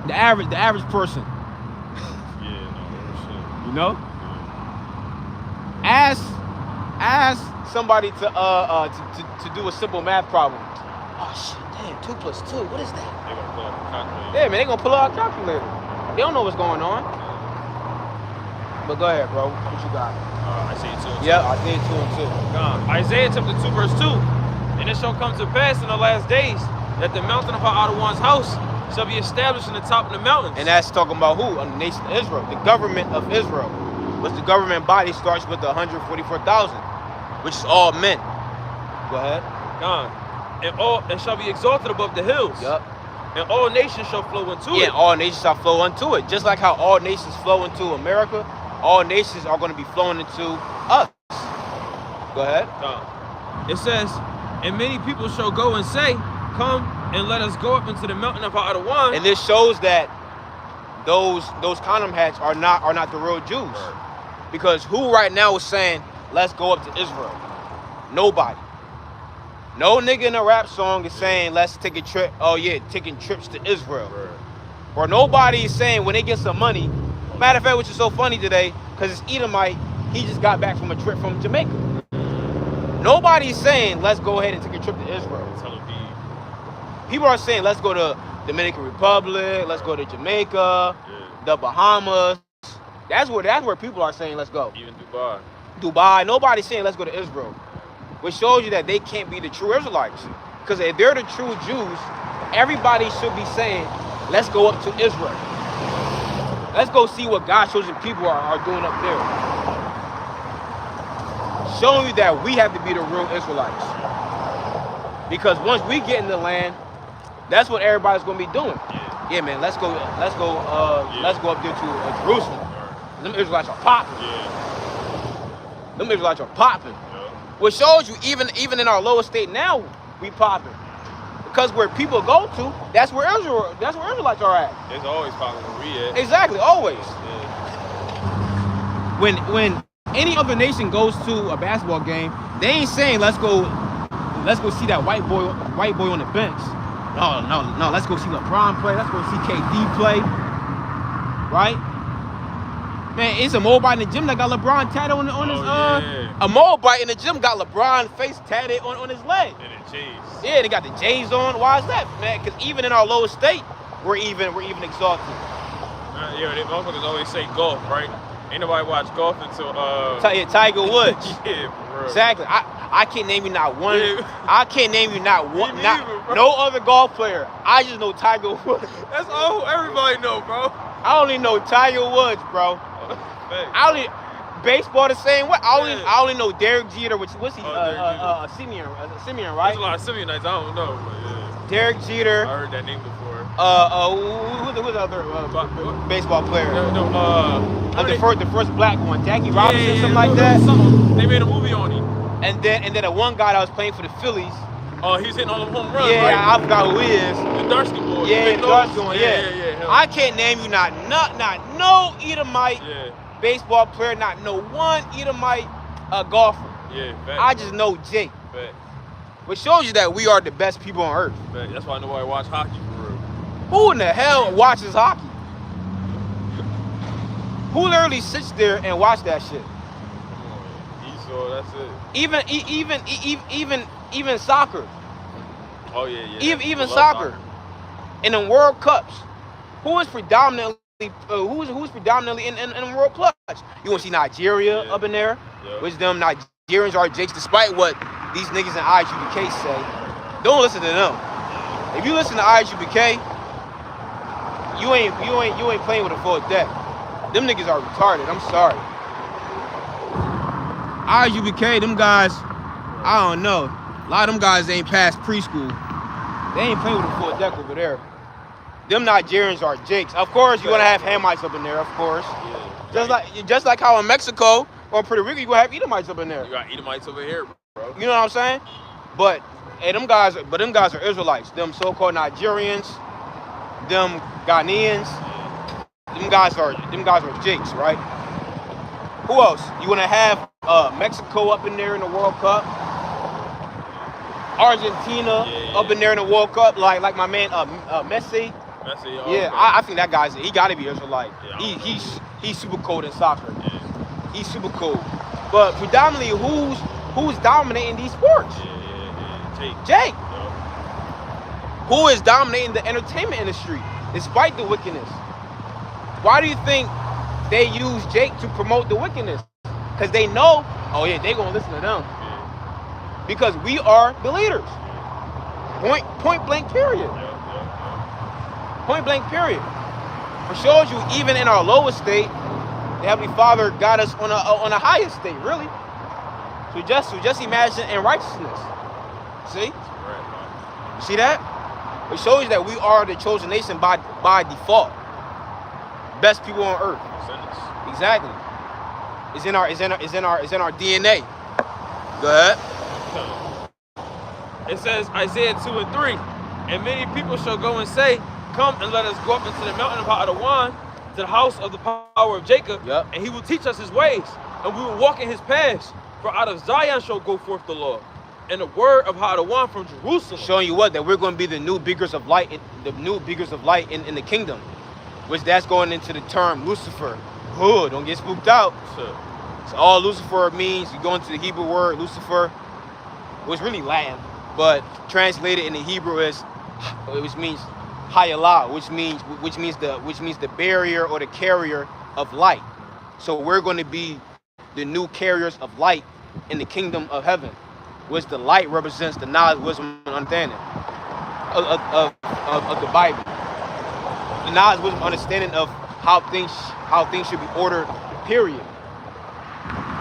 The average person. Yeah, no, you know? Ask somebody to do a simple math problem. Oh shit, damn, 2 + 2, what is that? They gonna pull out a calculator. Yeah, man, they gonna pull out a calculator. They don't know what's going on. But go ahead, bro. What you got? Isaiah 2 and 2. Yeah, Isaiah 2 and 2. Isaiah chapter 2 verse 2. And it shall come to pass in the last days that the mountain of our outer one's house shall be established in the top of the mountains. And that's talking about who? On the nation of Israel, the government of Israel. Which the government body starts with the 144,000, which is all men. Go ahead. And shall be exalted above the hills. Yup. And all nations shall flow into it. Yeah, all nations shall flow into it. Just like how all nations flow into America, all nations are going to be flowing into us. Go ahead. It says, And many people shall go and say, come and let us go up into the mountain of Adawan. And this shows that those condom hats are not the real Jews. Right. Because who right now is saying, let's go up to Israel? Nobody. No nigga in a rap song is saying, let's take a trip. Oh yeah, taking trips to Israel. Right. Or nobody is saying when they get some money. Matter of fact, which is so funny today, because it's Edomite, he just got back from a trip from Jamaica. Nobody's saying, let's go ahead and take a trip to Israel. People are saying, let's go to Dominican Republic, let's go to Jamaica, the Bahamas. That's where people are saying, let's go. Even Dubai. Dubai. Nobody's saying, let's go to Israel. Which shows you that they can't be the true Israelites. Because if they're the true Jews, everybody should be saying, let's go up to Israel. Let's go see what God's chosen people are doing up there. Showing you that we have to be the real Israelites. Because once we get in the land, that's what everybody's gonna be doing. Yeah, man, let's go up there to Jerusalem. Them Israelites are popping. Them Israelites are popping. Which shows you even in our lower state now, we popping. Because where people go to, that's where Israelites are at. It's always popping where we at. Exactly, always. When any other nation goes to a basketball game, they ain't saying let's go see that white boy on the bench. No, let's go see LeBron play, let's go see KD play. Right? Man, it's a Moabite in the gym that got LeBron tatted on his a Moabite in the gym got LeBron face tatted on his leg. And the J's. Yeah, they got the J's on. Why is that, man? Because even in our lowest state, we're even exhausted. Yeah, they motherfuckers always say golf, right? Ain't nobody watch golf until Tiger Woods. Yeah, for real. Exactly. I can't name you not one. Yeah. I can't name you not one. Me neither, bro. No other golf player. I just know Tiger Woods. That's all everybody know, bro. I only know Tiger Woods, bro. I only baseball the same way. I only know Derek Jeter, what's he? Simeon, right? There's a lot of Simeonites, I don't know, but yeah. Derek Jeter. I heard that name before. Who's the other baseball player? The first black one, Jackie Robinson, something like that. They made a movie on him. And then the one guy that was playing for the Phillies. Oh, he's hitting all the home runs. Yeah, right? I forgot who he is. The Darsky boy. Yeah, the Darsky one. Yeah. I can't name you not no Edomite baseball player, not no one Edomite golfer. Yeah, fact, I just know Jake. Fact. Which shows you that we are the best people on earth. Fact. That's why nobody watch hockey for real. Who in the hell watches hockey? Who literally sits there and watch that shit? Come on, Esau, that's it. Even soccer. Oh yeah. Even soccer. In the World Cups, who is predominantly who's predominantly in World Clutch? You want to see Nigeria up in there? Yeah. Which them Nigerians are jakes, despite what these niggas in IGBK say. Don't listen to them. If you listen to IGBK, you ain't playing with a full deck. Them niggas are retarded. I'm sorry. IGBK, them guys, I don't know. A lot of them guys ain't past preschool. They ain't playing with a full deck over there. Them Nigerians are jakes. Of course, you're gonna have Hamites up in there, of course. Yeah. Just like how in Mexico or Puerto Rico, you're gonna have Edomites up in there. You got Edomites over here, bro. You know what I'm saying? But them guys are Israelites. Them so-called Nigerians, them Ghanaians, them guys are jakes, right? Who else? You wanna have Mexico up in there in the World Cup? Argentina up in there in the World Cup, like my man Messi. Okay. I think that he gotta be Israelite. Yeah, he's super cold in soccer. Yeah. He's super cold. But predominantly, who's dominating these sports? Jake. Yeah. Who is dominating the entertainment industry despite the wickedness? Why do you think they use Jake to promote the wickedness? Because they know, they gonna listen to them. Yeah. Because we are the leaders. Point blank period. Point blank period. It shows you even in our lowest state, the Heavenly Father got us on a higher state, really. So just imagine in righteousness. See? See that? It shows you that we are the chosen nation by default. Best people on earth. Exactly. It's in our DNA. Go ahead. It says Isaiah 2 and 3, and many people shall go and say, come and let us go up into the mountain of Adawan, to the house of the power of Jacob, Yep. and he will teach us his ways, and we will walk in his paths. For out of Zion shall go forth the law, and the word of Adawan from Jerusalem. Showing you what? That we're going to be the new beacons of light, in the kingdom, which that's going into the term Lucifer. Hood, don't get spooked out. Sure. So all Lucifer means, you go into the Hebrew word Lucifer, which really Latin, but translated in the Hebrew is, which means Hayalah, which means the barrier or the carrier of light. So we're going to be the new carriers of light in the kingdom of heaven, which the light represents the knowledge, wisdom, and understanding of the Bible. The knowledge, wisdom, understanding of how things should be ordered, period.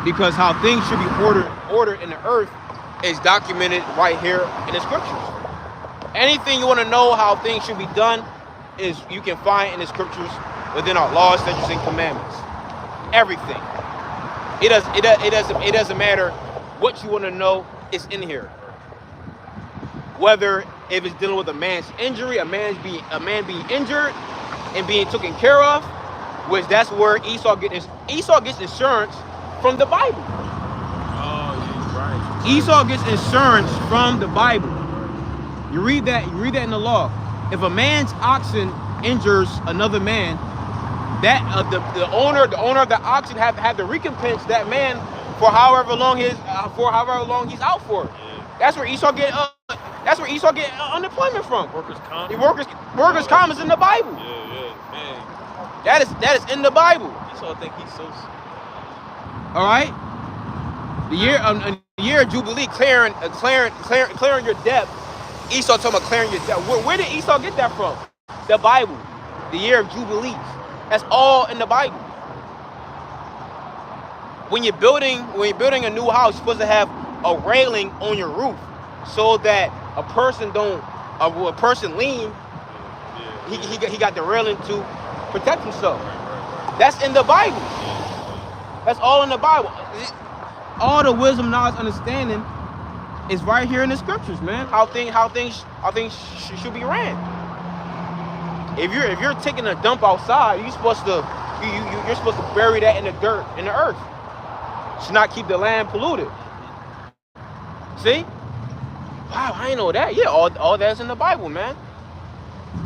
Because how things should be ordered in the earth is documented right here in the scriptures. Anything you want to know how things should be done is you can find in the scriptures within our laws, statutes, and commandments. Everything. It doesn't matter what you want to know, it's in here. Whether if it's dealing with a man's injury, a man being injured and being taken care of, which that's where Esau gets insurance from the Bible. Oh, yeah, right. Esau gets insurance from the Bible. You read that in the law. If a man's oxen injures another man, that the owner of the oxen have to recompense that man for however long he's out for. Yeah. That's where Esau get unemployment from. Workers' comp. Workers' comp is in the Bible. Yeah, man. That is in the Bible. Esau think he's so. All right. The year of Jubilee, clearing your debt. Esau talking about clearing your debt. Where did Esau get that from? The Bible. The year of Jubilees. That's all in the Bible. When you're building a new house, you're supposed to have a railing on your roof so that a person lean. He got the railing to protect himself. That's in the Bible. That's all in the Bible. All the wisdom, knowledge, understanding is right here in the scriptures, man. How things should be ran. If you're taking a dump outside, you're supposed to bury that in the dirt, in the earth. To not keep the land polluted. See? Wow, I ain't know that. Yeah, all that's in the Bible, man.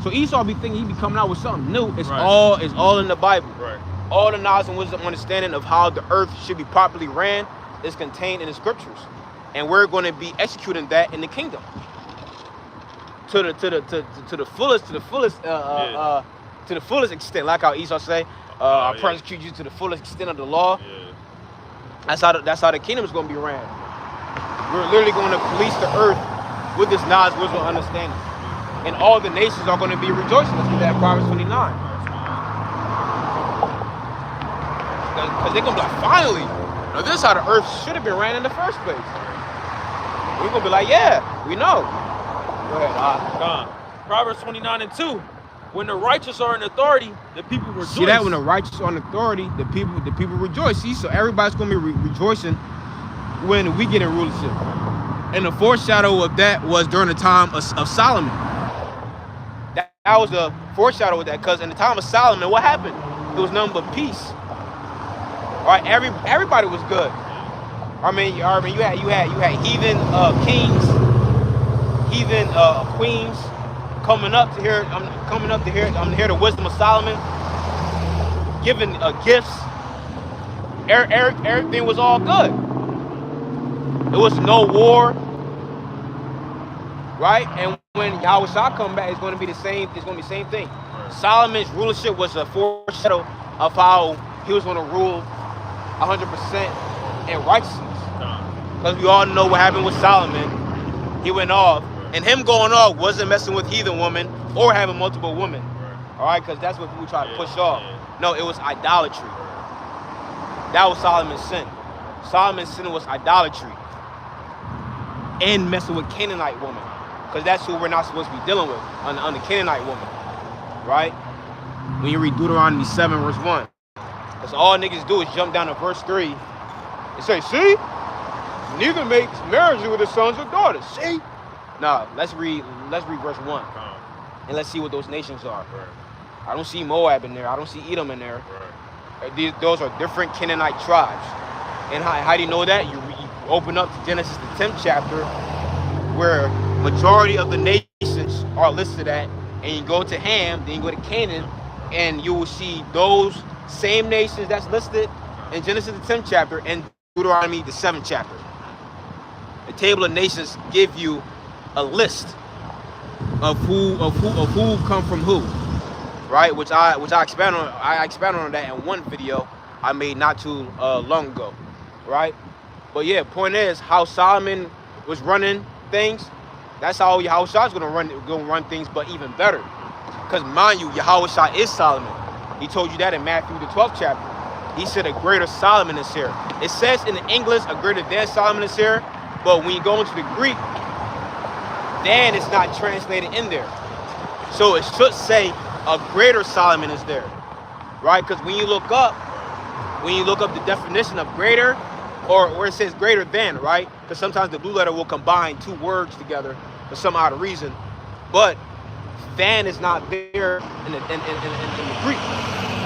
So Esau be thinking he be coming out with something new. It's all in the Bible. Right. All the knowledge and wisdom, understanding of how the earth should be properly ran is contained in the scriptures, and we're going to be executing that in the kingdom to the fullest extent. Like how Esau say, "I persecute you to the fullest extent of the law." Yeah. That's how the kingdom is going to be ran. We're literally going to police the earth with this knowledge, wisdom, understanding, and all the nations are going to be rejoicing. Let's get that in Proverbs 29. Because they're going to be like, finally, now this is how the earth should have been ran in the first place. We're going to be like, yeah, we know. Go ahead, Proverbs 29 and 2. When the righteous are in authority, the people rejoice. See that? When the righteous are in authority, the people rejoice. See, so everybody's going to be rejoicing when we get in rulership. And the foreshadow of that was during the time of Solomon. That was the foreshadow of that, because in the time of Solomon, what happened? It was nothing but peace. All right, everybody was good. I mean, you had heathen kings, heathen queens coming up to hear. I'm hear the wisdom of Solomon, giving gifts. Everything was all good. There was no war, right? And when Yahweh Shah come back, it's going to be the same. It's going to be the same thing. Solomon's rulership was a foreshadow of how he was going to rule 100% in righteousness. Because we all know what happened with Solomon. He went off. And him going off wasn't messing with heathen women or having multiple women. All right? Because that's what people try to push off. No, it was idolatry. That was Solomon's sin. Solomon's sin was idolatry. And messing with Canaanite women. Because that's who we're not supposed to be dealing with. On the Canaanite woman. Right? When you read Deuteronomy 7 verse 1. Because all niggas do is jump down to verse 3 and say, see? Neither makes marriage with his sons or daughters. See? Nah, let's read verse 1. And let's see what those nations are. Right. I don't see Moab in there. I don't see Edom in there. Right. Those are different Canaanite tribes. And how do you know that? You open up to Genesis the 10th chapter, where majority of the nations are listed at, and you go to Ham, then you go to Canaan, and you will see those same nations that's listed in Genesis the 10th chapter and Deuteronomy the 7th chapter. The table of nations give you a list of who come from who, right? Which I expand on. I expanded on that in one video I made not too long ago, right? But yeah, point is how Solomon was running things. That's how Yahushua is gonna run things, but even better. Because mind you, Yahushua is Solomon. He told you that in Matthew the 12th chapter. He said a greater Solomon is here. It says in the English a greater than Solomon is here, but when you go into the Greek, then it's not translated in there. So it should say a greater Solomon is there, right? Because when you look up the definition of greater, or it says greater than, right? Because sometimes the blue letter will combine two words together for some odd reason, but than is not there in the Greek.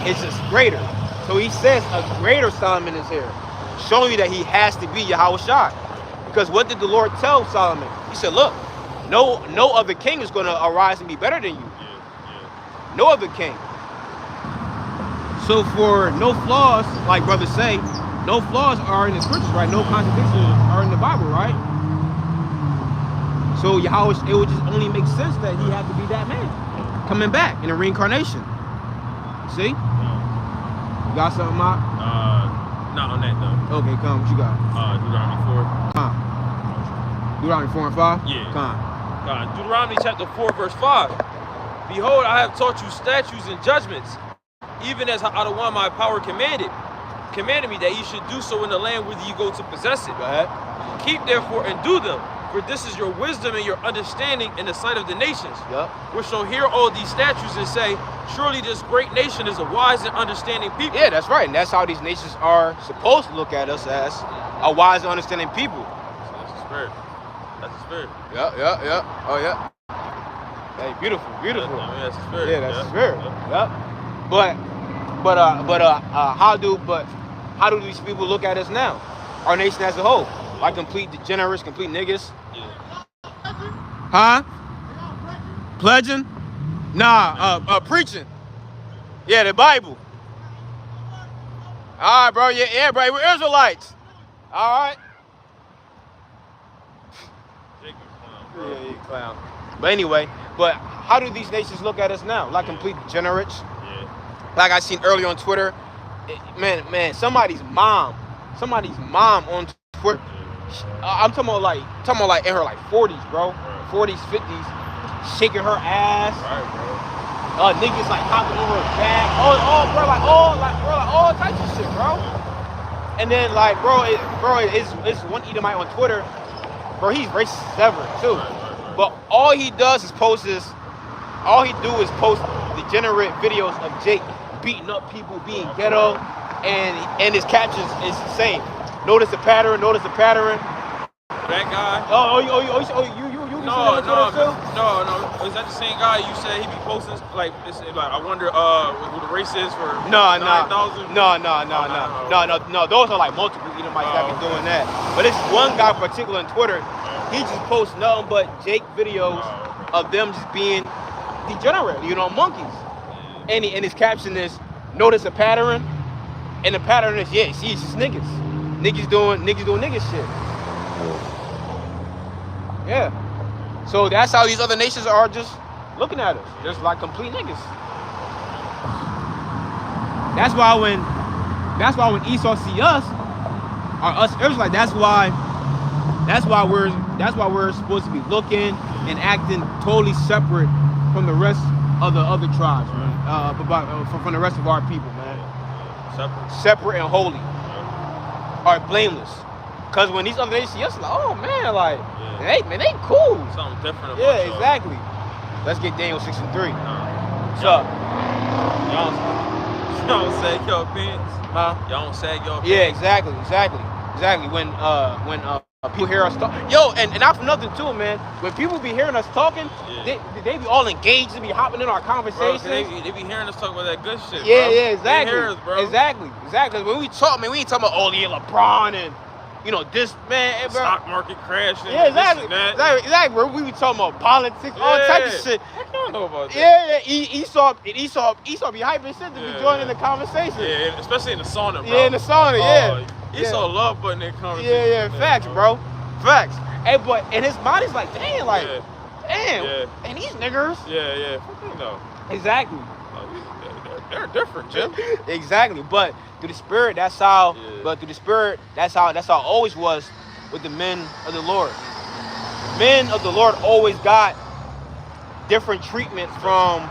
It's just greater. So he says a greater Solomon is here, showing you that he has to be Yahushua. Because what did the Lord tell Solomon? He said, look, no other king is going to arise and be better than you. No other king. So for no flaws, like brothers say, no flaws are in the scriptures, right? No contradictions are in the Bible, right? So Yahweh, it would just only make sense that he had to be that man coming back in a reincarnation. See? You got something, Mark? Not on that though. Okay, come. What you got? Deuteronomy 4. Come. Deuteronomy 4 and 5? Yeah. Come. Deuteronomy chapter 4, verse 5. Behold, I have taught you statutes and judgments, even as out of one my power commanded me that ye should do so in the land whither ye go to possess it. Go ahead. Keep therefore and do them, for this is your wisdom and your understanding in the sight of the nations, Yep. which shall hear all these statutes and say, surely this great nation is a wise and understanding people. Yeah, that's right. And that's how these nations are supposed to look at us, as a wise and understanding people. That's the spirit. That's the spirit. Yeah. Oh, yeah. Hey, beautiful. That's the spirit. Yeah, that's the spirit. Yep. But how do these people look at us now? Our nation as a whole, like complete degenerates, complete niggas. Yeah. Huh? Pledging? Nah, preaching. Yeah, the Bible. All right, bro. Yeah, bro. We're Israelites. All right. Yeah, you clown. But anyway, how do these nations look at us now? Like complete degenerates? Yeah. Like I seen earlier on Twitter, man, somebody's mom on Twitter. I'm talking about like in her like 40s, bro, 40s, 50s, shaking her ass. Right, bro. Niggas like hopping over her back. All types of shit, bro. And then like, it's one Edomite on Twitter, bro. He's racist as ever too. But all he do is post degenerate videos of Jake beating up people, being ghetto, and his captions is the same. Notice the pattern. That guy? You No. too? No. Is that the same guy you said he be posting like I wonder who the race is for? No. 9,000? No. Those are like multiple Edomites that been doing that. But it's one guy particular on Twitter. He just posts nothing but Jake videos of them just being degenerate, monkeys. And his caption is, notice a pattern, and the pattern is, it's just niggas. Niggas doing nigga shit. Yeah. So that's how these other nations are just looking at us, just like complete niggas. That's why when Esau see us, or us Israelites, that's why we're supposed to be looking and acting totally separate from the rest of the other tribes, man. From the rest of our people, man. Separate and holy. Or blameless. Because when these other nations see us, like, oh man, like, they cool. Something different about Yeah, exactly. Let's get Daniel 6 and 3. What's up? Y'all don't sag your pants? Huh? Y'all don't sag your pants? Yeah, exactly. When people hear us talk. Yo, and not for nothing too, man. When people be hearing us talking, they be all engaged and be hopping in our conversations. Bro, they be hearing us talk about that good shit, yeah, bro. Yeah, exactly. They hear us, bro. Exactly. When we talk, man, we ain't talking about LeBron and this, man. Bro. Stock market crashing. Yeah, exactly. This and that. Exactly, bro. We be talking about politics, all types of shit. I don't know about that. Yeah. Esau be hyping shit to be joining the conversation. Yeah, especially in the sauna, bro. Yeah, in the sauna, yeah. Esau love putting that conversation. Yeah, facts, bro. Facts. Hey, but in his mind, he's like, damn, and these niggers. Yeah. Fucking no. Exactly. They're different, Jim. Exactly, but through the spirit, that's how. Yeah. But through the spirit, that's how it always was with the men of the Lord. Men of the Lord always got different treatment from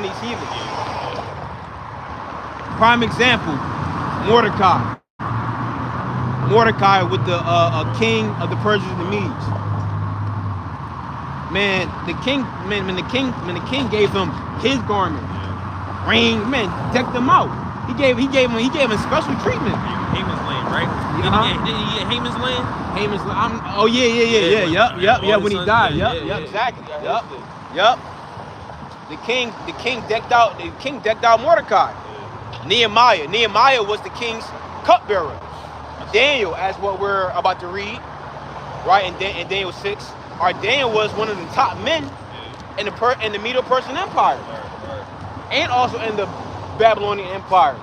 these heathens. Prime example, Mordecai. Mordecai with the king of the Persians and the Medes. Man, when the king gave him his garment, ring, man, decked him out. He gave him special treatment. Haman's land, right? Did he get Haman's land? Haman's land. Oh yeah. When he died, exactly. Yep. The king decked out Mordecai. Nehemiah was the king's cupbearer. Daniel, as what we're about to read, right? In Daniel 6, Daniel was one of the top men in the Medo-Persian Empire, and also in the Babylonian Empire.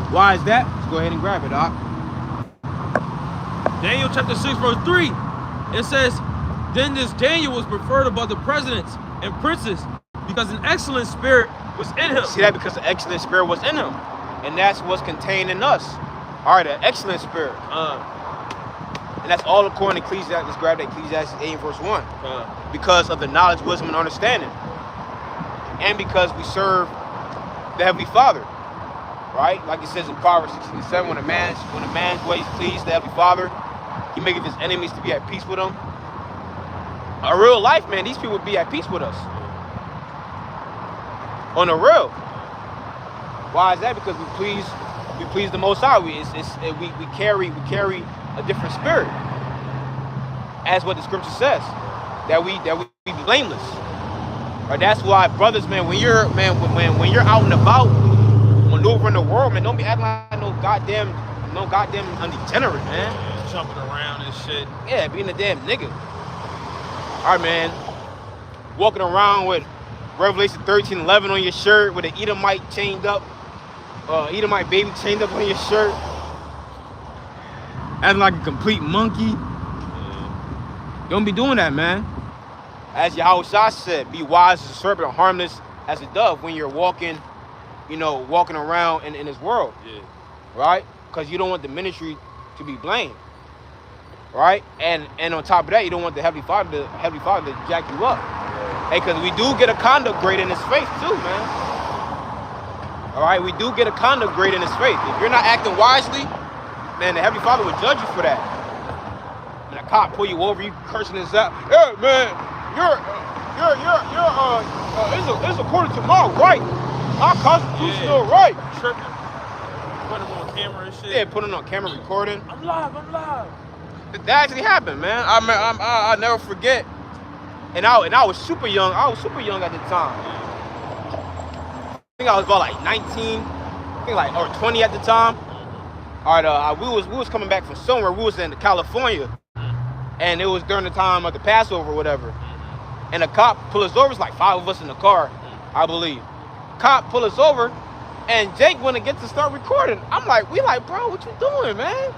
Why is that? Let's go ahead and grab it, Doc. Daniel chapter 6, verse 3. It says, "Then this Daniel was preferred above the presidents and princes, because an excellent spirit was in him." See that? Because the excellent spirit was in him, and that's what's contained in us. All right, an excellent spirit. And that's all according to Ecclesiastes. Let's grab that Ecclesiastes 8 verse 1. Because of the knowledge, wisdom, and understanding. And because we serve the Heavenly Father. Right? Like it says in Proverbs 16:7, when a man's ways please the Heavenly Father, he maketh his enemies to be at peace with him. A real life, man, these people would be at peace with us. On the real. Why is that? Because we please the Most High. We carry a different spirit, as what the scripture says, that we be blameless. Right? That's why, brothers, man, when you're out and about, maneuvering the world, man, don't be acting like no goddamn undegenerate, man. Yeah, jumping around and shit. Yeah, being a damn nigga. All right, man. Walking around with Revelation 13:11 on your shirt with an Edomite chained up. Edomite baby chained up on your shirt, acting like a complete monkey. Don't be doing that, man. As Yahushua said, be wise as a serpent and harmless as a dove when you're walking around in this world. Right? Because you don't want the ministry to be blamed. Right? And on top of that, you don't want the Heavenly Father to jack you up. Hey, because we do get a conduct grade in His faith too, man. All right, we do get a conduct grade in His faith. If you're not acting wisely, man, the Heavenly Father will judge you for that. And a cop pull you over, you cursing this out. Hey, man, it's according to my right, my constitutional right. Tripping. Put him on camera and shit. Yeah, put him on camera recording. I'm live. That actually happened, man. I'll never forget. And I was super young. I was super young at the time. I think I was about like 19, or 20 at the time. All right, we was coming back from somewhere. We was in California, and it was during the time of the Passover or whatever. And a cop pulled us over. It's like 5 of us in the car, I believe. Cop pulled us over, and Jake went to get to start recording. We like, bro, what you doing, man?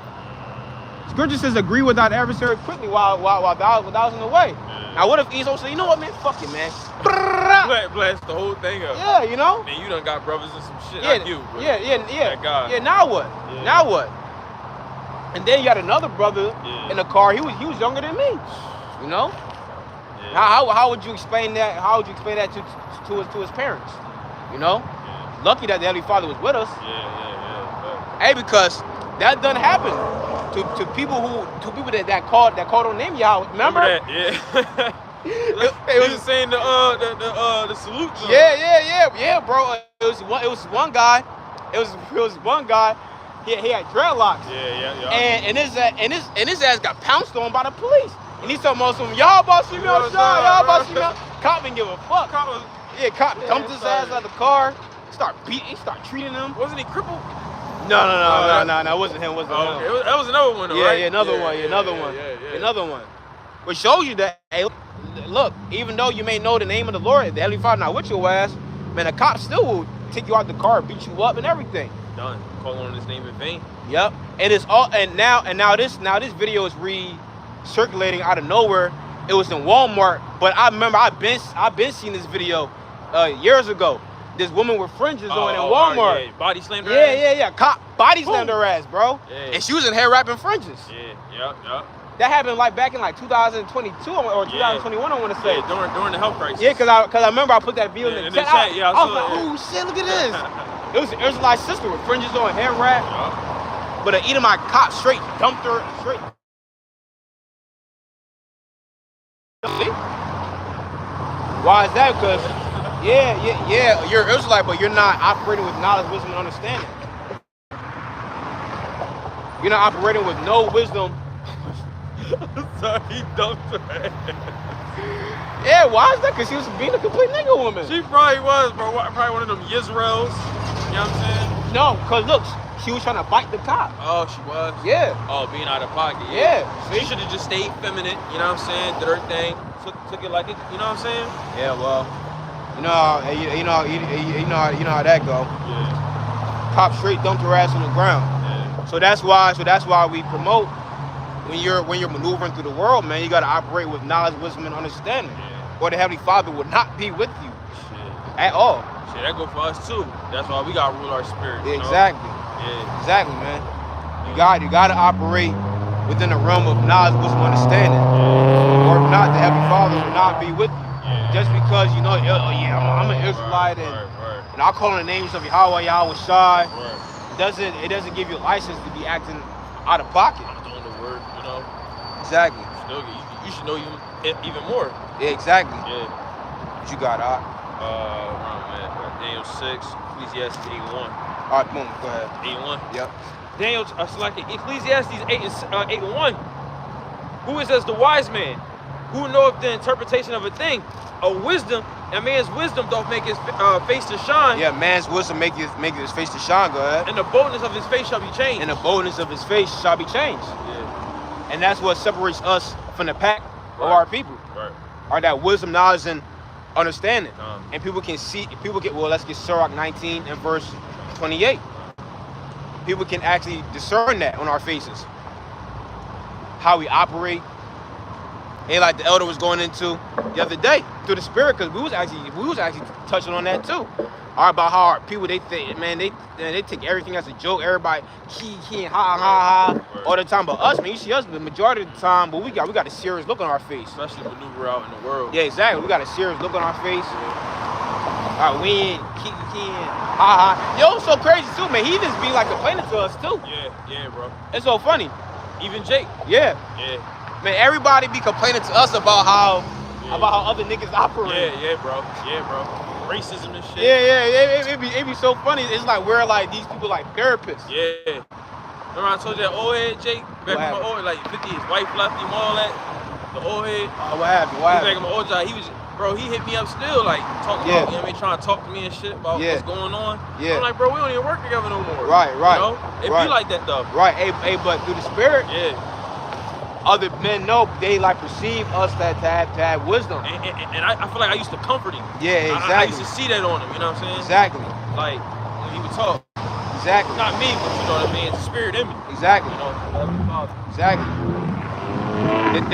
Scripture says, agree with thy adversary quickly while thou was in the way. Now, what if Esau said, you know what, man? Fuck it, man. Blast the whole thing up. Yeah, you know? Man, you done got brothers and some shit like you, bro. Yeah. That guy. Yeah, now what? Yeah. Now what? And then you got another brother in the car. He was younger than me. You know? Yeah. How would you explain that? How would you explain that to his parents? You know? Yeah. Lucky that the Heavenly Father was with us. Yeah. Hey, because that doesn't happen to people that called on name Yahweh. Remember that? Yeah. It was saying the salute. Yeah, bro. It was one guy. It was one guy He had dreadlocks. Yeah. And his ass got pounced on by the police. And he's talking about some y'all about to see me outside, y'all about to see me out. Cop didn't give a fuck. Cop dumped his ass out of the car. Start treating him. Wasn't he crippled? No. It wasn't him. Okay. That was another one, though, yeah, right? Yeah, another one. Which shows you that, hey, look, even though you may know the name of the Lord, the Heavenly Father not with your ass, man, a cop still will take you out the car, beat you up, and everything. Done. Calling on his name in vain. Yep. And it's all. And now this video is circulating out of nowhere. It was in Walmart, but I remember I've been seeing this video years ago. This woman with fringes on in Walmart. Yeah. Body slammed her ass. Yeah. Cop body slammed her ass, bro. Yeah. And she was in hair wrapping fringes. Yeah. That happened like back in like 2022 or 2021, I want to say. Yeah, during the health crisis. Yeah, cause I remember I put that video in the chat. I was like, it. oh shit, look at this. It was an Israelite sister with fringes on, hair wrap. Yeah. But an Edomite cop straight dumped her straight. See? Why is that? Because you're Israelite, but you're not operating with knowledge, wisdom, and understanding. You're not operating with no wisdom. Sorry, he dumped her. Yeah, why is that? Because she was being a complete nigga woman. She probably was, bro. Probably one of them Yisraels. You know what I'm saying? No, because look, she was trying to bite the cop. Oh, she was? Yeah. Oh, being out of pocket. Yeah. She should have just stayed feminine. You know what I'm saying? Did her thing. Took it like it. You know what I'm saying? Yeah, well, you know how that go. Yeah. Cop straight dumped her ass on the ground. Yeah. So that's why we promote when you're maneuvering through the world, man, you gotta operate with knowledge, wisdom, and understanding. Yeah. Or the Heavenly Father will not be with you Shit. at all. Shit, that go for us too. That's why we gotta rule our spirit. Yeah, exactly. Yeah. Exactly, man. You gotta operate within the realm of knowledge, wisdom, understanding. Or if not, the Heavenly Father will not be with you. Just because you know, I'm an Israelite and I call on the names of Yahweh, Shai. It doesn't give you a license to be acting out of pocket. I'm doing the word, you know. Exactly. You should know even more. Yeah, exactly. Yeah. What you got, Daniel 6, Ecclesiastes 8:1. All right, boom, go ahead. 8:1. Yep. Daniel selected Ecclesiastes 8:1. Who is as the wise man? Who knoweth the interpretation of a thing? A man's wisdom doth make his face to shine. Yeah, man's wisdom make his face to shine, go ahead. And the boldness of his face shall be changed. And the boldness of his face shall be changed. Yeah. And that's what separates us from the pack of our people. Right. Are that wisdom, knowledge, and understanding. And people can see, let's get Sirach 19 and verse 28. People can actually discern that on our faces. How we operate. And like the elder was going into the other day through the spirit, because we was actually touching on that too. All about how our people, they think, man, they take everything as a joke. Everybody he and ha all the time. But us, man, you see us the majority of the time, but we got a serious look on our face. Especially maneuver out in the world. Yeah, exactly. We got a serious look on our face. All right, we ain't ha. Yo, it's so crazy too, man. He just be like complaining to us too. Yeah, bro. It's so funny. Even Jake. Yeah. Yeah. Man, everybody be complaining to us about how other niggas operate. Yeah, bro. Racism and shit. Yeah. It be so funny. It's like we're like these people like therapists. Yeah. Remember I told you that old head Jake? Back in my old, like 50, his wife left him, all that. The old head. Oh, what happened? Back in my old job, he hit me up still, like talking about, you know what I mean, trying to talk to me and shit about what's going on. Yeah. I'm like, bro, we don't even work together no more. Right. You know? It be like that though. Right. Hey, but through the spirit, other men know they like perceive us to have wisdom. And I feel like I used to comfort him. Yeah, exactly. I used to see that on him, you know what I'm saying? Exactly. Like when he would talk. Exactly. Not me, but you know what I mean? It's the spirit in me. Exactly. You know, exactly.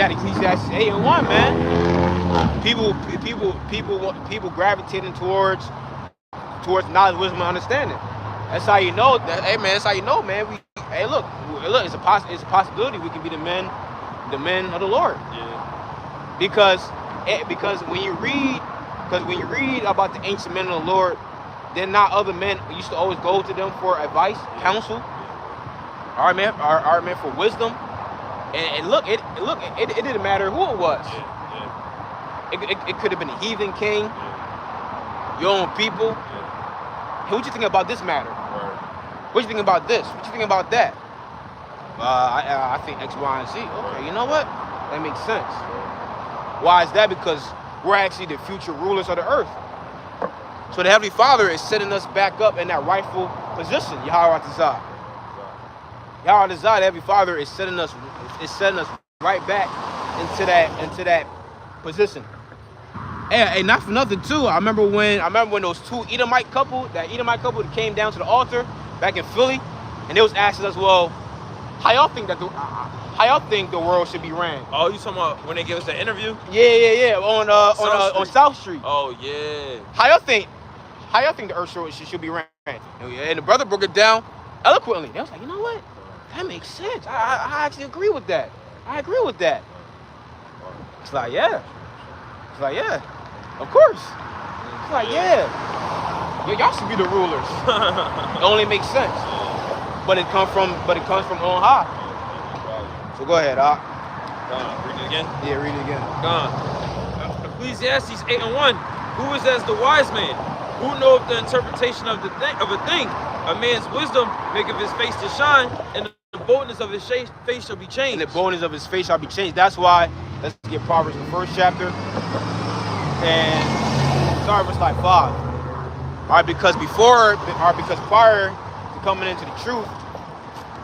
That Ecclesiastes 8:1, man. People gravitating towards knowledge, wisdom, and understanding. That's how you know that. Hey, man, that's how you know, man. Look, it's a possibility we can be the men of the Lord. Yeah. Because when you read about the ancient men of the Lord, then not other men used to always go to them for advice, counsel. All right, man, for wisdom. And look, it didn't matter who it was. It could have been a heathen king, your own people. Hey, what you think about this matter? What you think about this? What you think about that? I think X, Y, and Z. Okay, you know what? That makes sense. Why is that? Because we're actually the future rulers of the earth. So the Heavenly Father is setting us back up in that rightful position. Yahweh Tazah. Yahweh Tazah, the Heavenly Father is setting us right back into that position. And not for nothing too. I remember when those two Edomite couple that came down to the altar back in Philly, and they was asking us, well, how y'all think the world should be ran? Oh, you talking about when they give us the interview? Yeah. On South Street. Oh yeah. How y'all think the earth should be ran? And the brother broke it down eloquently. They was like, you know what? That makes sense. I actually agree with that. It's like, yeah. Of course. It's like, yeah. Y'all should be the rulers. It only makes sense. But it comes from on high. So go ahead, Doc. Read it again? Yeah, read it again. Ecclesiastes 8:1. Who is as the wise man? Who knoweth the interpretation of a thing? A man's wisdom maketh his face to shine, and the boldness of his face shall be changed. And the boldness of his face shall be changed. That's why, let's get Proverbs the first chapter. And start verse like 5. All right, because prior to coming into the truth,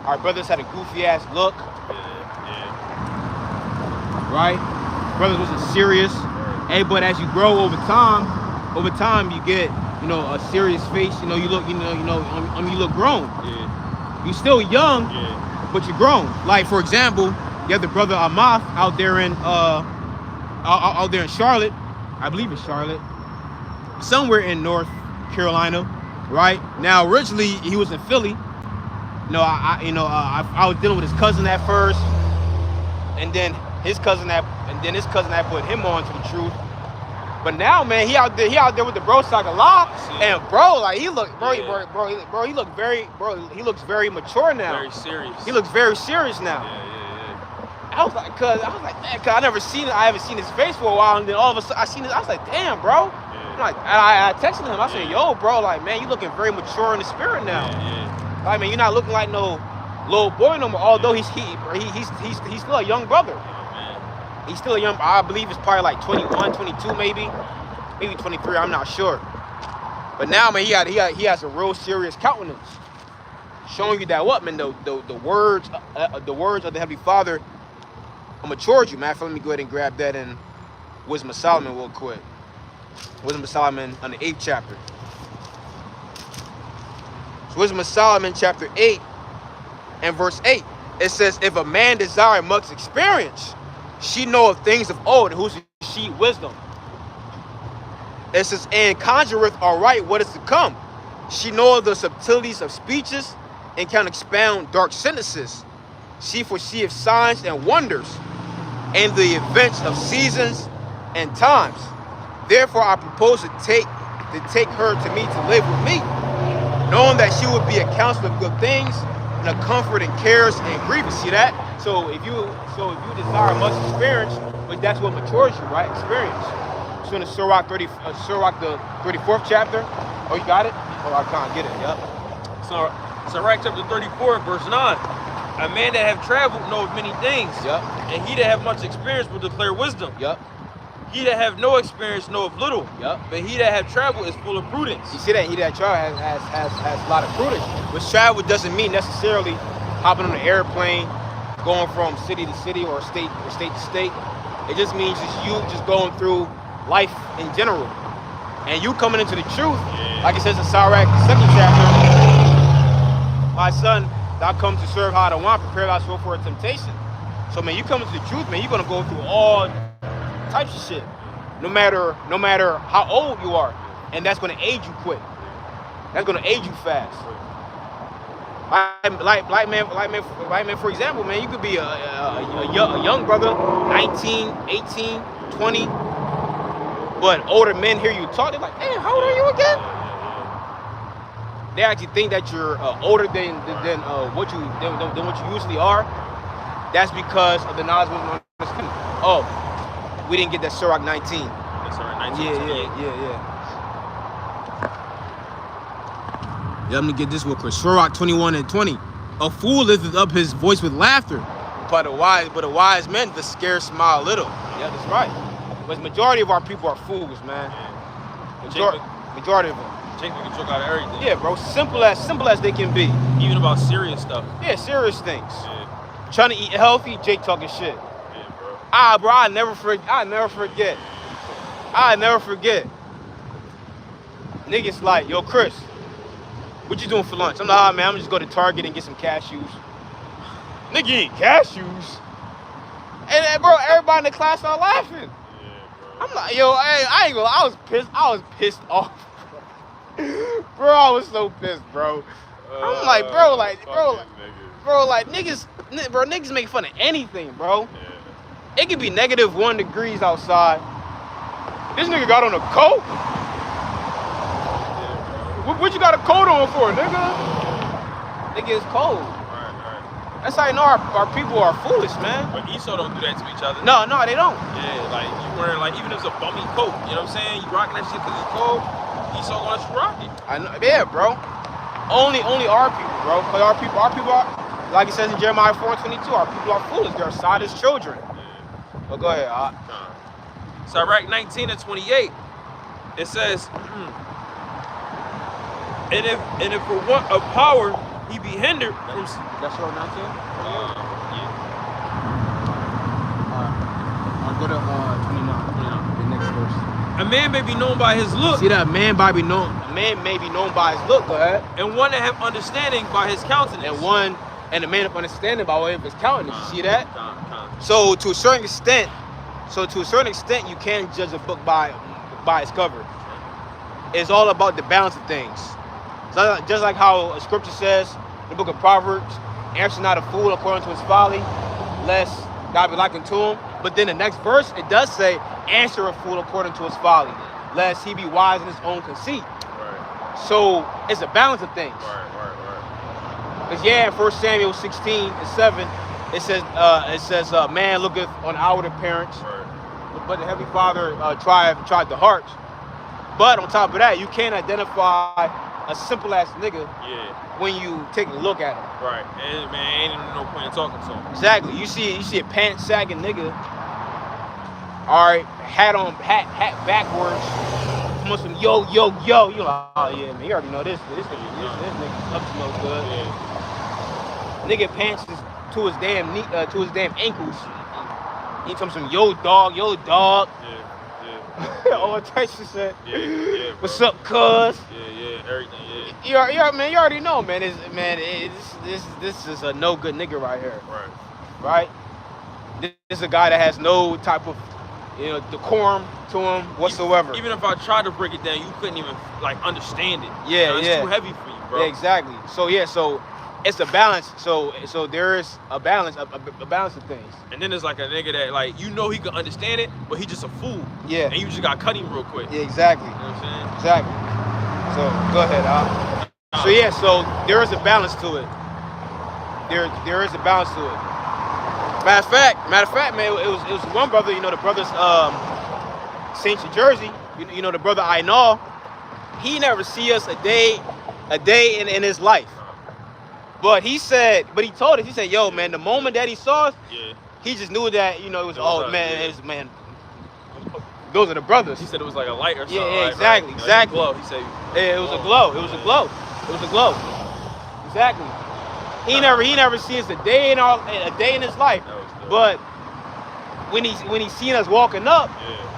our brothers had a goofy ass look. Yeah. Right? Brothers wasn't serious. Hey, but as you grow over time you get, a serious face. You look grown. Yeah. You still young, Yeah. but you're grown. Like for example, you have the brother Amath out there in Charlotte. I believe it's Charlotte. Somewhere in North Carolina, right? Now originally he was in Philly. I was dealing with his cousin at first, and then his cousin that put him on to the truth. But now, man, he out there with the bro talk a lot, and bro, like he looks very mature now. Very serious. He looks very serious now. Yeah. I was like, man, cause I haven't seen his face for a while, and then all of a sudden I seen his. I was like, damn, bro. Yeah. I'm like, I texted him. I said, yo, bro, like, man, you looking very mature in the spirit now. Yeah. Like, man, you're not looking like no little boy no more. Although he's still a young brother. Man. He's still a young. I believe it's probably like 21, 22, maybe 23. I'm not sure. But now, man, he has a real serious countenance, showing you that what, man, the words of the Heavenly Father matured you, man. Let me go ahead and grab that in Wisdom of Solomon real quick. Wisdom of Solomon on the 8th chapter. So Wisdom of Solomon chapter 8 and verse 8. It says, if a man desire much experience, she knoweth things of old. And who's she? Wisdom. It says, and conjureth aright what is to come. She knoweth the subtleties of speeches and can expound dark sentences. She foreseeth signs and wonders and the events of seasons and times. Therefore I propose to take her to me to live with me, knowing that she would be a counselor of good things and a comfort in cares and grief. See that? So if you desire much experience, but that's what matures you, right? Experience. So in the Sirach the 34th chapter. Oh, you got it? Oh, I can't get it. Yep. So Sirach chapter 34 verse 9. A man that have traveled knoweth many things. Yep. And he that have much experience will declare wisdom. Yep. He that have no experience knoweth little. Yep. But he that have traveled is full of prudence. You see that? He that travel has a lot of prudence. Which travel doesn't mean necessarily hopping on an airplane, going from city to city or state to state. It just means just going through life in general. And you coming into the truth, like it says in Sirach, the 2nd chapter, my son, thou come to serve how I want, prepare thy soul for a temptation. So, man, you come into the truth, man, you're going to go through all types of shit, no matter how old you are. And that's going to age you quick. That's going to age you fast. Like man, for example, man, you could be a young brother, 19, 18, 20, but older men hear you talk, they're like, damn, how old are you again? They actually think that you're older than what you usually are. That's because of the knowledge of understanding. Oh, we didn't get that Sirach 19. That's Sirach 19. Yeah. Yeah, I'm gonna get this real quick. Sirach 21:20. A fool lifteth up his voice with laughter, but a wise man the scarce smile little. Yeah, that's right. But the majority of our people are fools, man. Yeah. Majority of them. Jake can joke out of everything. Yeah, bro. Simple as they can be. Even about serious stuff. Yeah, serious things. Yeah. Trying to eat healthy, Jake talking shit. Yeah, bro. Bro, I never forget. Niggas like, yo, Chris, what you doing for lunch? I'm like, man, I'm just go to Target and get some cashews. Nigga eat cashews? And bro, everybody in the class started laughing. Yeah, bro. I'm like, yo, hey, I ain't gonna lie, I was pissed off. Bro, I was so pissed, bro. I'm like, bro, niggas make fun of anything, bro. Yeah. It could be -1 degrees outside. This nigga got on a coat. What you got a coat on for, nigga? Nigga, it's cold. Right. That's how you know our people are foolish, man. But Esau don't do that to each other. No, they don't. Yeah, like you wearing like even if it's a bummy coat, you know what I'm saying? You rocking that shit because it's cold. Esau gonna let you rock it. I know, yeah, bro. Only our people, bro. Cause our people are, like it says in Jeremiah 4:22, our people are foolish. They're Sodom's children. Yeah. But go ahead. Sirach 19:28. It says, and if for want of power he be hindered from. That's your 19. Yeah. I'll go to 29. The next verse. A man may be known by his look. See that a man may be known by his look. Go ahead. And one that have understanding by his countenance. And a man of understanding by way of his countenance. You see that? So to a certain extent, you can judge a book by its cover. It's all about the balance of things. So just like how a scripture says in the book of Proverbs, answer not a fool according to his folly, lest God be likened to him. But then the next verse, it does say, answer a fool according to his folly, lest he be wise in his own conceit. Right. So it's a balance of things. Right. Because in 1 Samuel 16:7, it says, man looketh on outward appearance, Right. but the Heavenly Father tried the hearts. But on top of that, you can't identify a simple ass nigga when you take a look at him. Right. And man, ain't even no point in talking to him. Exactly. You see a pants sagging nigga. All right, hat backwards. Come on, some yo. You like, oh yeah, man, you already know this nigga's up to no good. Yeah. Nigga pants is to his damn knee, to his damn ankles. He comes some yo dog. Yeah. All types of shit. Yeah. What's up, cuz? Yeah. Everything. Man, you already know, man. This is a no good nigga right here. Right. This is a guy that has no type of, decorum to him whatsoever. Even if I tried to break it down, you couldn't even like understand it. Yeah, it's too heavy for you, bro. Yeah, exactly. So it's a balance. So there is a balance of things. And then there's like a nigga that like he can understand it, but he just a fool. Yeah. And you just gotta cut him real quick. Yeah, exactly. You know what I'm saying? Exactly. So go ahead, So there is a balance to it. There is a balance to it. Matter of fact, man, it was one brother, the brothers St. Jersey, the brother I know, he never see us a day in his life. But he told us, he said, yo, man, the moment that he saw us, he just knew that, it was, man, those are the brothers. He said it was like a light or something. Yeah, exactly. He said, it was a glow. Exactly. He never seen us a day in his life. But when he seen us walking up,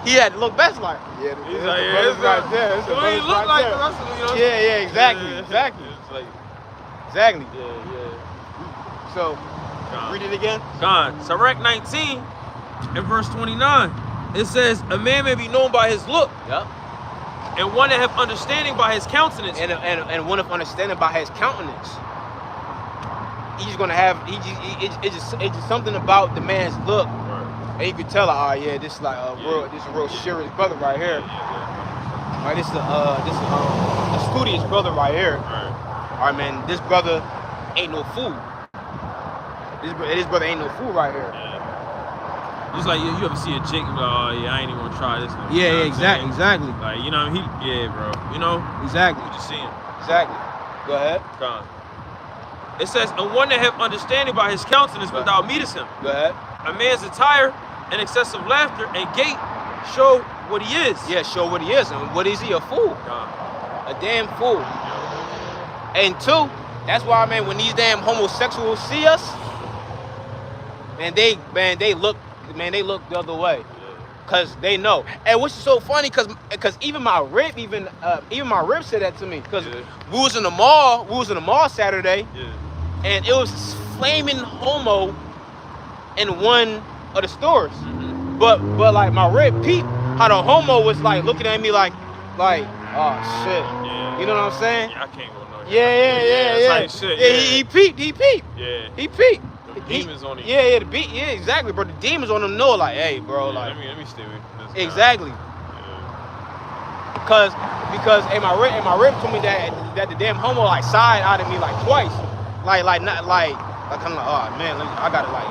he had to look back like, he's like, the brothers right there. He looked like the rest of them, Exactly. Exactly. Yeah. So, read it again. God, Sirach 19 and verse 29. It says, a man may be known by his look. Yep. And one that have understanding by his countenance. And one of understanding by his countenance. He's gonna have it's just something about the man's look. Right. And you could tell, this is a real serious brother right here. Right, this is a studious brother right here. Right. All right, man, this brother ain't no fool. This brother ain't no fool right here. Yeah. Just like you ever see a chick and be like, oh yeah, I ain't even gonna try this. Exactly. Like, bro. Exactly. You just see him. Exactly. Go ahead. God. It says, and one that have understanding by his countenance without meeteth him. Go ahead. A man's attire and excessive laughter and gait show what he is. Yeah, show what he is. And what is he? A fool. God. A damn fool. And two, that's why, man, when these damn homosexuals see us, man, they look the other way. Cause they know. And which is so funny, cause even my rib said that to me. Cause we was in the mall Saturday, and it was flaming homo in one of the stores. Mm-hmm. But like my rib peeped how the homo was like looking at me like, oh shit. Yeah. You know what I'm saying? Yeah, I can't go no. Yeah. It's like shit. Yeah, he peeped. Yeah. He peeped. The demons on him. Yeah, exactly, bro. The demons on them know, like, hey, bro, Yeah, like. let me stay away from this. Exactly. Yeah. Because my rib told me that the damn homo like side eyed me like twice, like I'm like, oh man, I gotta like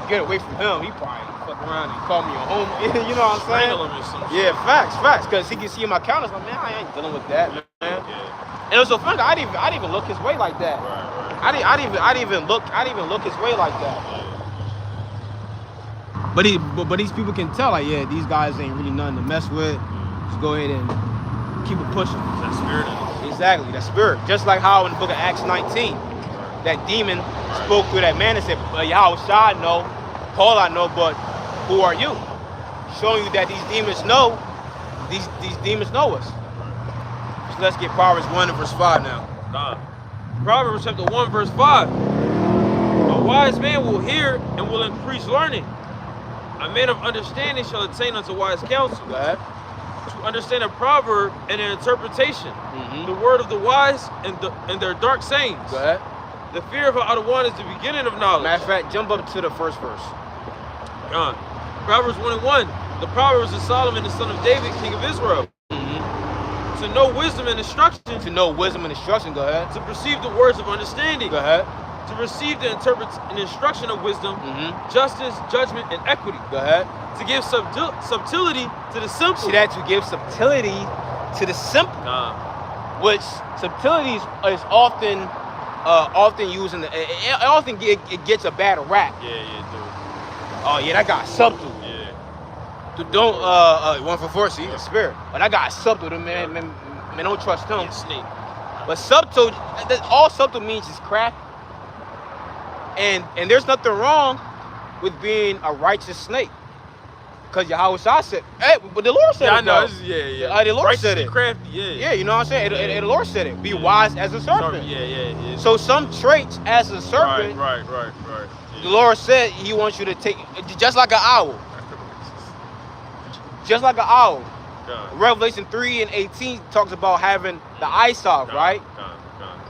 get away from him. He probably fuck around and call me a homo. You know what I'm saying? Strangle him or some Yeah, shit. facts. Cause he can see in my countenance, like, man, I ain't dealing with that, man. Yeah. And it was so funny. I didn't even look his way like that. Right. I didn't even look his way like that. But these people can tell, like, yeah, these guys ain't really nothing to mess with. Just go ahead and keep it pushing. That spirit in it. Exactly, that spirit. Just like how in the book of Acts 19, that demon spoke through that man and said, Yahweh Shai, I know, Paul I know, but who are you? Showing you that these demons know, these demons know us. So let's get Proverbs 1 and verse 5 now. Proverbs chapter 1 verse 5. A wise man will hear and will increase learning. A man of understanding shall attain unto wise counsel. Go ahead. To understand a proverb and an interpretation, the word of the wise and their dark sayings. Go ahead. The fear of an one is the beginning of knowledge. Matter of fact, jump up to the first verse. Proverbs 1 and 1. The Proverbs of Solomon, the son of David, king of Israel. To know wisdom and instruction. To know wisdom and instruction, go ahead. To perceive the words of understanding. Go ahead. To receive the instruction of wisdom, justice, judgment, and equity. Go ahead. To give subtlety to the simple. See that? To give subtlety to the simple. Which subtlety is often used in it gets a bad rap. Yeah, dude. Oh yeah, that got subtle. Yeah. Don't 1 for 4, see, the spirit. But that guy subtle, man. Man, don't trust him. Yeah, snake. But subtle, all subtle means is crafty. And there's nothing wrong with being a righteous snake. Because Yahweh Shai said, hey, but the Lord said it. I know. Yeah. The Lord said it. Crafty, yeah. Yeah, you know what I'm saying? The Lord said it. Be wise as a serpent. Yeah. So some traits as a serpent, Right. the Lord said he wants you to take, just like an owl. Just like an owl. God. Revelation 3 and 18 talks about having the eyesight, right? God.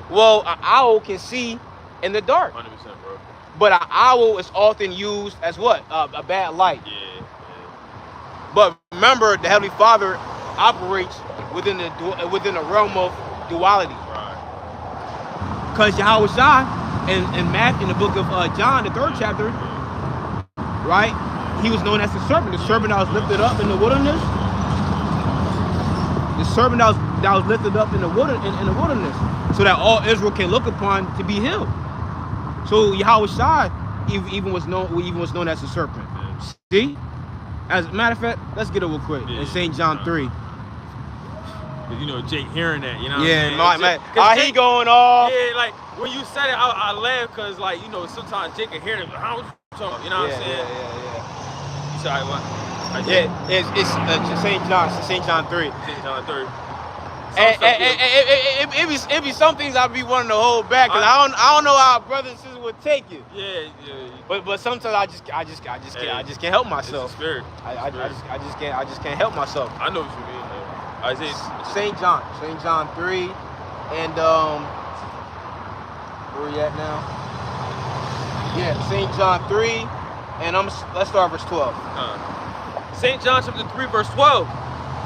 Well, an owl can see in the dark. 100%, bro. But an owl is often used as what? A bad light. Yeah. But remember, the Heavenly Father operates within the realm of duality. Right. Because Yahweh Shai in the book of John, the 3rd chapter, right? He was known as the serpent that was lifted up in the wilderness. The serpent that was lifted up in the wilderness, so that all Israel can look upon to be healed. So Yahweh Shai even was known as the serpent. See? As a matter of fact, let's get it real quick. In St. John 3. You know, Jake hearing that, you know what Yeah, I'm saying? how he going off? Yeah, like, when you said it, I laughed because, like, you know, sometimes Jake can hear it, but how you talking about, you know what I'm saying? Yeah. You said, what? It's St. John 3. St. John 3. It be some things I be wanting to hold back because I don't know how brothers and sisters would take it. Yeah. But sometimes I just can't help myself. It's the spirit. I just can't help myself. I know what you mean. Isaiah. St. John 3, and where we at now? Yeah, St. John 3, and let's start verse 12. St. John chapter 3 verse 12.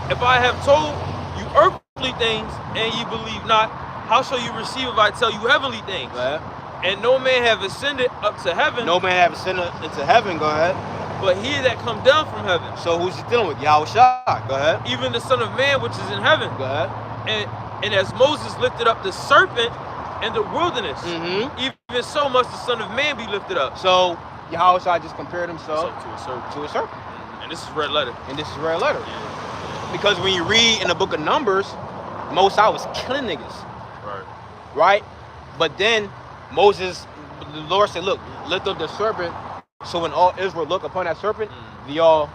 If I have told you earthly things and ye believe not, how shall you receive if I tell you heavenly things? Go ahead. And no man have ascended up to heaven. No man have ascended into heaven. Go ahead. But he that come down from heaven. So who's he dealing with? Yahweh Shai. Go ahead. Even the Son of Man which is in heaven. Go ahead. And as Moses lifted up the serpent in the wilderness, Mm-hmm. even so must the Son of Man be lifted up. So Yahweh just compared himself To a serpent. to a serpent. And this is red letter. And this is red letter. Yeah. Because when you read in the book of Numbers, Most High was killing niggas. Right. Right? But then Moses, the Lord said, look, lift up the serpent. So when all Israel look upon that serpent, they all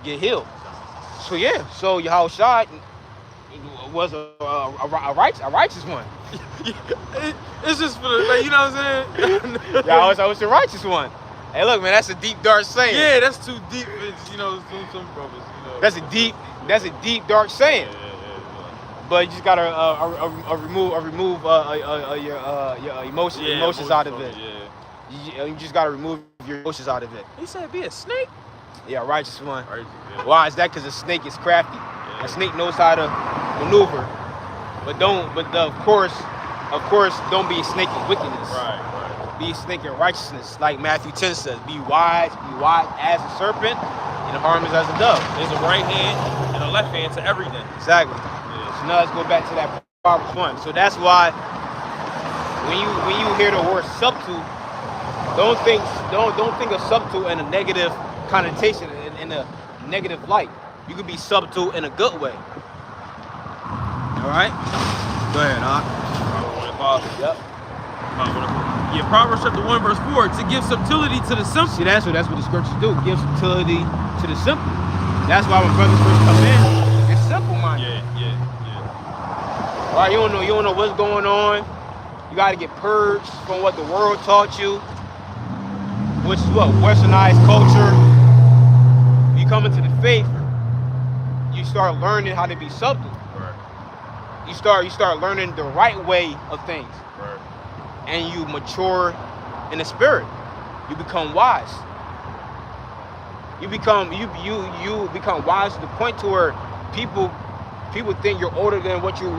get healed. So yeah, so Yahushua was a righteous one. It's just for the, like, you know what I'm saying? Yahushua was the righteous one. Hey, look, man, that's a deep, dark saying. Yeah, that's too deep. It's, you know, some brothers, you know. That's a deep, dark saying. Yeah. But you just gotta remove your emotions out of it. Yeah. You just gotta remove your emotions out of it. He said, "Be a snake." Yeah, righteous one. Right. Yeah. Why is that? Because a snake is crafty. Yeah. A snake knows how to maneuver, but of course, don't be a snake in wickedness. Right. Be a snake in righteousness, like Matthew 10 says. Be wise as a serpent, and harmless as a dove. There's a right hand and a left hand to everything. Exactly. Yeah. So now let's go back to that Proverbs 1. So that's why when you hear the word subtle, don't think of subtle in a negative connotation, in a negative light. You could be subtle in a good way. All right. Go ahead, Proverbs 1:5. Yep. Yeah, Proverbs chapter 1 verse 4. To give subtlety to the simple. See, that's what the scriptures do. Give subtlety to the simple. That's why when brothers first come in, it's simple minded. Yeah. All right, you don't know what's going on. You got to get purged from what the world taught you, which is what westernized culture. You come into the faith, you start learning how to be subtle. Right. You start learning the right way of things. Right. And you mature in the spirit. You become wise. You become wise to the point to where people think you're older than what you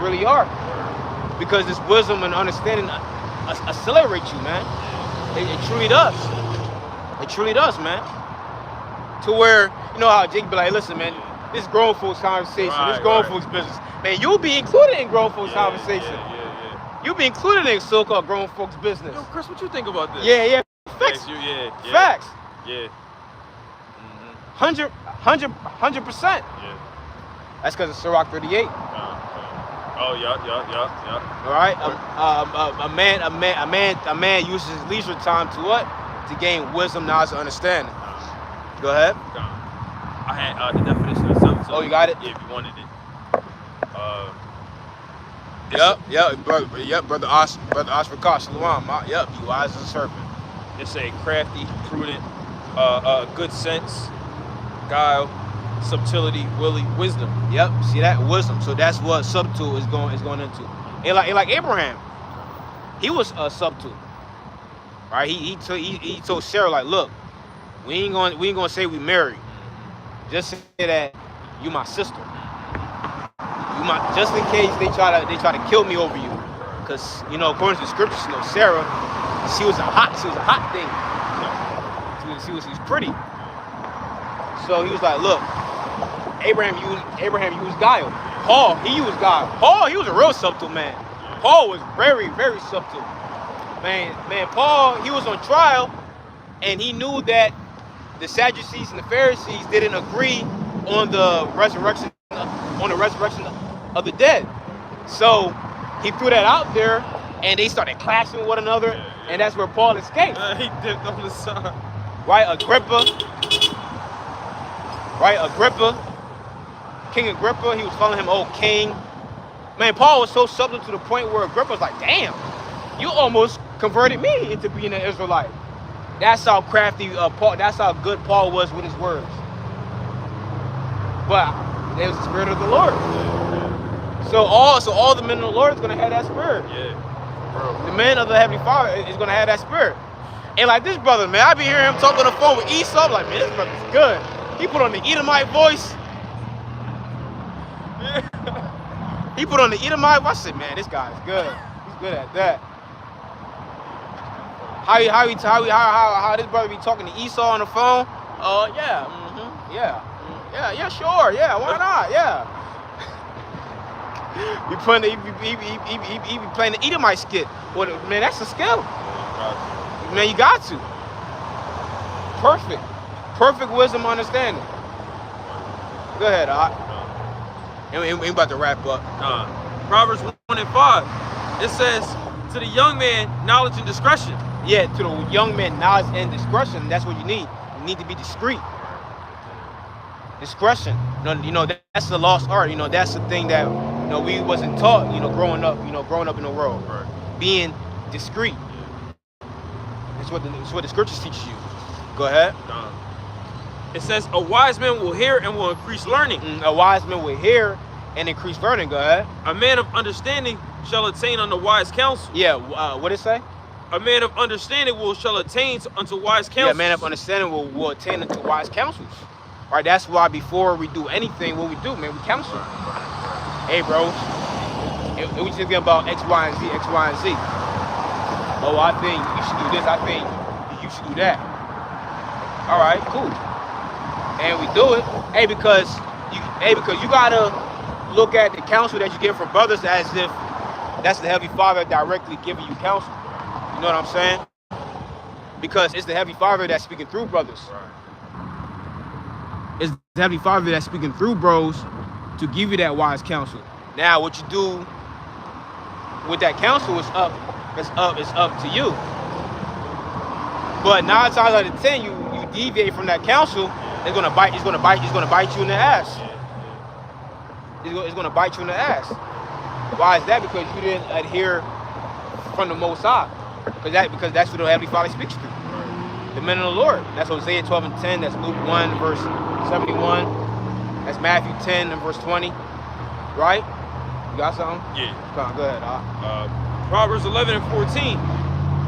really are. Right. Because this wisdom and understanding accelerates you, man. It truly does. It truly does, man. To where, you know how Jake be like, listen, man, this grown folks conversation, this grown folks business. Man, you'll be included in grown folks conversation. Yeah. You'll be included in so-called grown folks business. Yo, Chris, what you think about this? Yeah. Facts. Facts. Yeah. 100%. Yeah. That's because of Sirach 38. Oh, yeah. All right. A man uses his leisure time to what? To gain wisdom, knowledge, and understanding. Go ahead. I had the definition of something. Oh, you got it? Yeah, if you wanted it. Brother Oscar Kosh, Shalom. Yep, be wise as a serpent. It's a crafty, prudent, good sense, guile, subtlety, wisdom. Yep, see that? Wisdom. So that's what subtle is going into. And like Abraham, he was subtle. Right? He told Sarah, like, look, we ain't gonna say we married. Just say that you my sister. Just in case they try to kill me over you. Because, according to the scriptures, Sarah, she was a hot thing. She was pretty. So he was like, look, Abraham used guile. Paul, he used guile. Paul, he was a real subtle man. Paul was very, very subtle. Man, Paul, he was on trial, and he knew that the Sadducees and the Pharisees didn't agree on the resurrection of the dead. So he threw that out there, and they started clashing with one another, and that's where Paul escaped. He dipped on the side. Right, Agrippa, King Agrippa, he was calling him old king. Man, Paul was so subtle to the point where Agrippa was like, damn, you almost converted me into being an Israelite. That's how crafty Paul, that's how good Paul was with his words. But it was the Spirit of the Lord. So all the men of the Lord is going to have that spirit. Yeah. The men of the Heavenly Father is going to have that spirit. And like this brother, man, I be hearing him talk on the phone with Esau. I'm like, man, this brother's good. He put on the Edomite voice. He put on the Edomite voice. I said, man, this guy's good. He's good at that. How this brother be talking to Esau on the phone? Yeah, sure, yeah, why not, yeah. He be playing the Edomite skit. Well, man, that's a skill. Man, you got to. Perfect wisdom, understanding. Go ahead, we about to wrap up. Proverbs 1 and 5. It says, to the young man, knowledge and discretion. Yeah, to the young man, knowledge and discretion. That's what you need. You need to be discreet. Discretion. You know, that's the lost art. You know, that's the thing that, you know, we wasn't taught, you know, growing up in the world. Right. Being discreet. It's what the scriptures teach you. Go ahead. It says, a wise man will hear and will increase learning. A wise man will hear and increase learning. Go ahead. A man of understanding shall attain unto wise counsel. Yeah, what did it say? A man of understanding shall attain unto wise counsel. Yeah, a man of understanding will attain unto wise counsels. All right, that's why before we do anything, what we do, man, we counsel. Hey, bro, we just thinking about X, Y, and Z, X, Y, and Z. Oh, I think you should do this. I think you should do that. All right, cool. And we do it. Hey, because you gotta look at the counsel that you get from brothers as if that's the Heavenly Father directly giving you counsel. You know what I'm saying? Because it's the Heavenly Father that's speaking through brothers. It's the Heavenly Father that's speaking through bros to give you that wise counsel. Now, what you do with that counsel is up to you. But 9 times out of 10, you deviate from that counsel, it's gonna bite you in the ass. It's gonna bite you in the ass. Why is that? Because you didn't adhere from the Most High. Because that's what the Heavenly Father speaks through. The men of the Lord. That's Hosea 12 and 10. That's Luke 1 verse 71. That's Matthew 10 and verse 20. Right? You got something? Yeah. Come on, go ahead. Proverbs 11 and 14.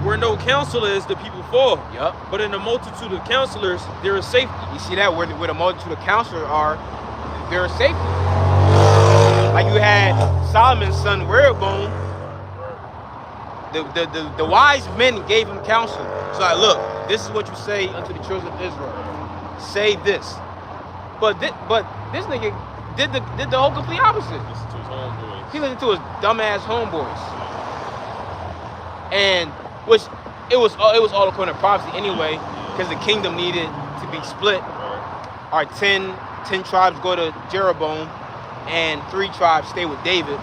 Where no counsel is, the people fall. Yup. But in the multitude of counselors, there is safety. You see that? Where the multitude of counselors are, there is safety. Like you had Solomon's son Rehoboam. The wise men gave him counsel. So like, look, this is what you say unto the children of Israel. Say this. But this nigga did the whole complete opposite. Listen to his homeboys. He listened to his dumbass homeboys. And which it was all according to prophecy anyway, because the kingdom needed to be split. All right, 10 tribes go to Jeroboam, and 3 tribes stay with David.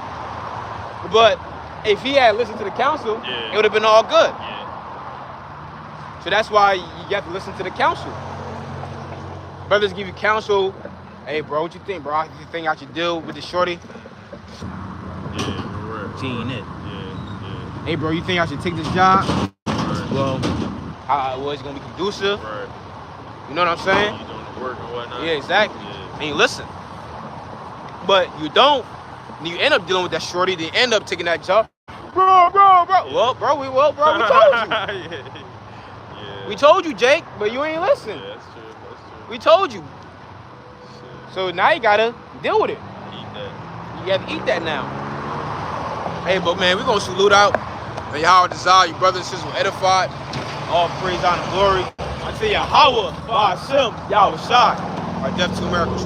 But if he had listened to the counsel, it would have been all good. So that's why you have to listen to the counsel. Brothers give you counsel. Hey, bro, what you think, bro? You think I should deal with the shorty? Yeah, She ain't it. Yeah. Hey, bro, you think I should take this job? Right. Well, it's gonna be conducive. Right. You know what I'm saying? You doing the work and whatnot. Yeah, exactly. Yeah. And you listen. But you don't. And you end up dealing with that shorty. Then you end up taking that job. Bro. Well, bro, we told you. Yeah. We told you, Jake, but you ain't listen. Yeah, that's true. We told you. Shit. So now you gotta deal with it. Eat that. You have to eat that now. Hey, but man, we're gonna salute out. May Yahweh desire you brothers and sisters were edified. All praise, honor, glory. I tell you, Yahweh, Ba'ashem, Yahweh Shai. Our death to America.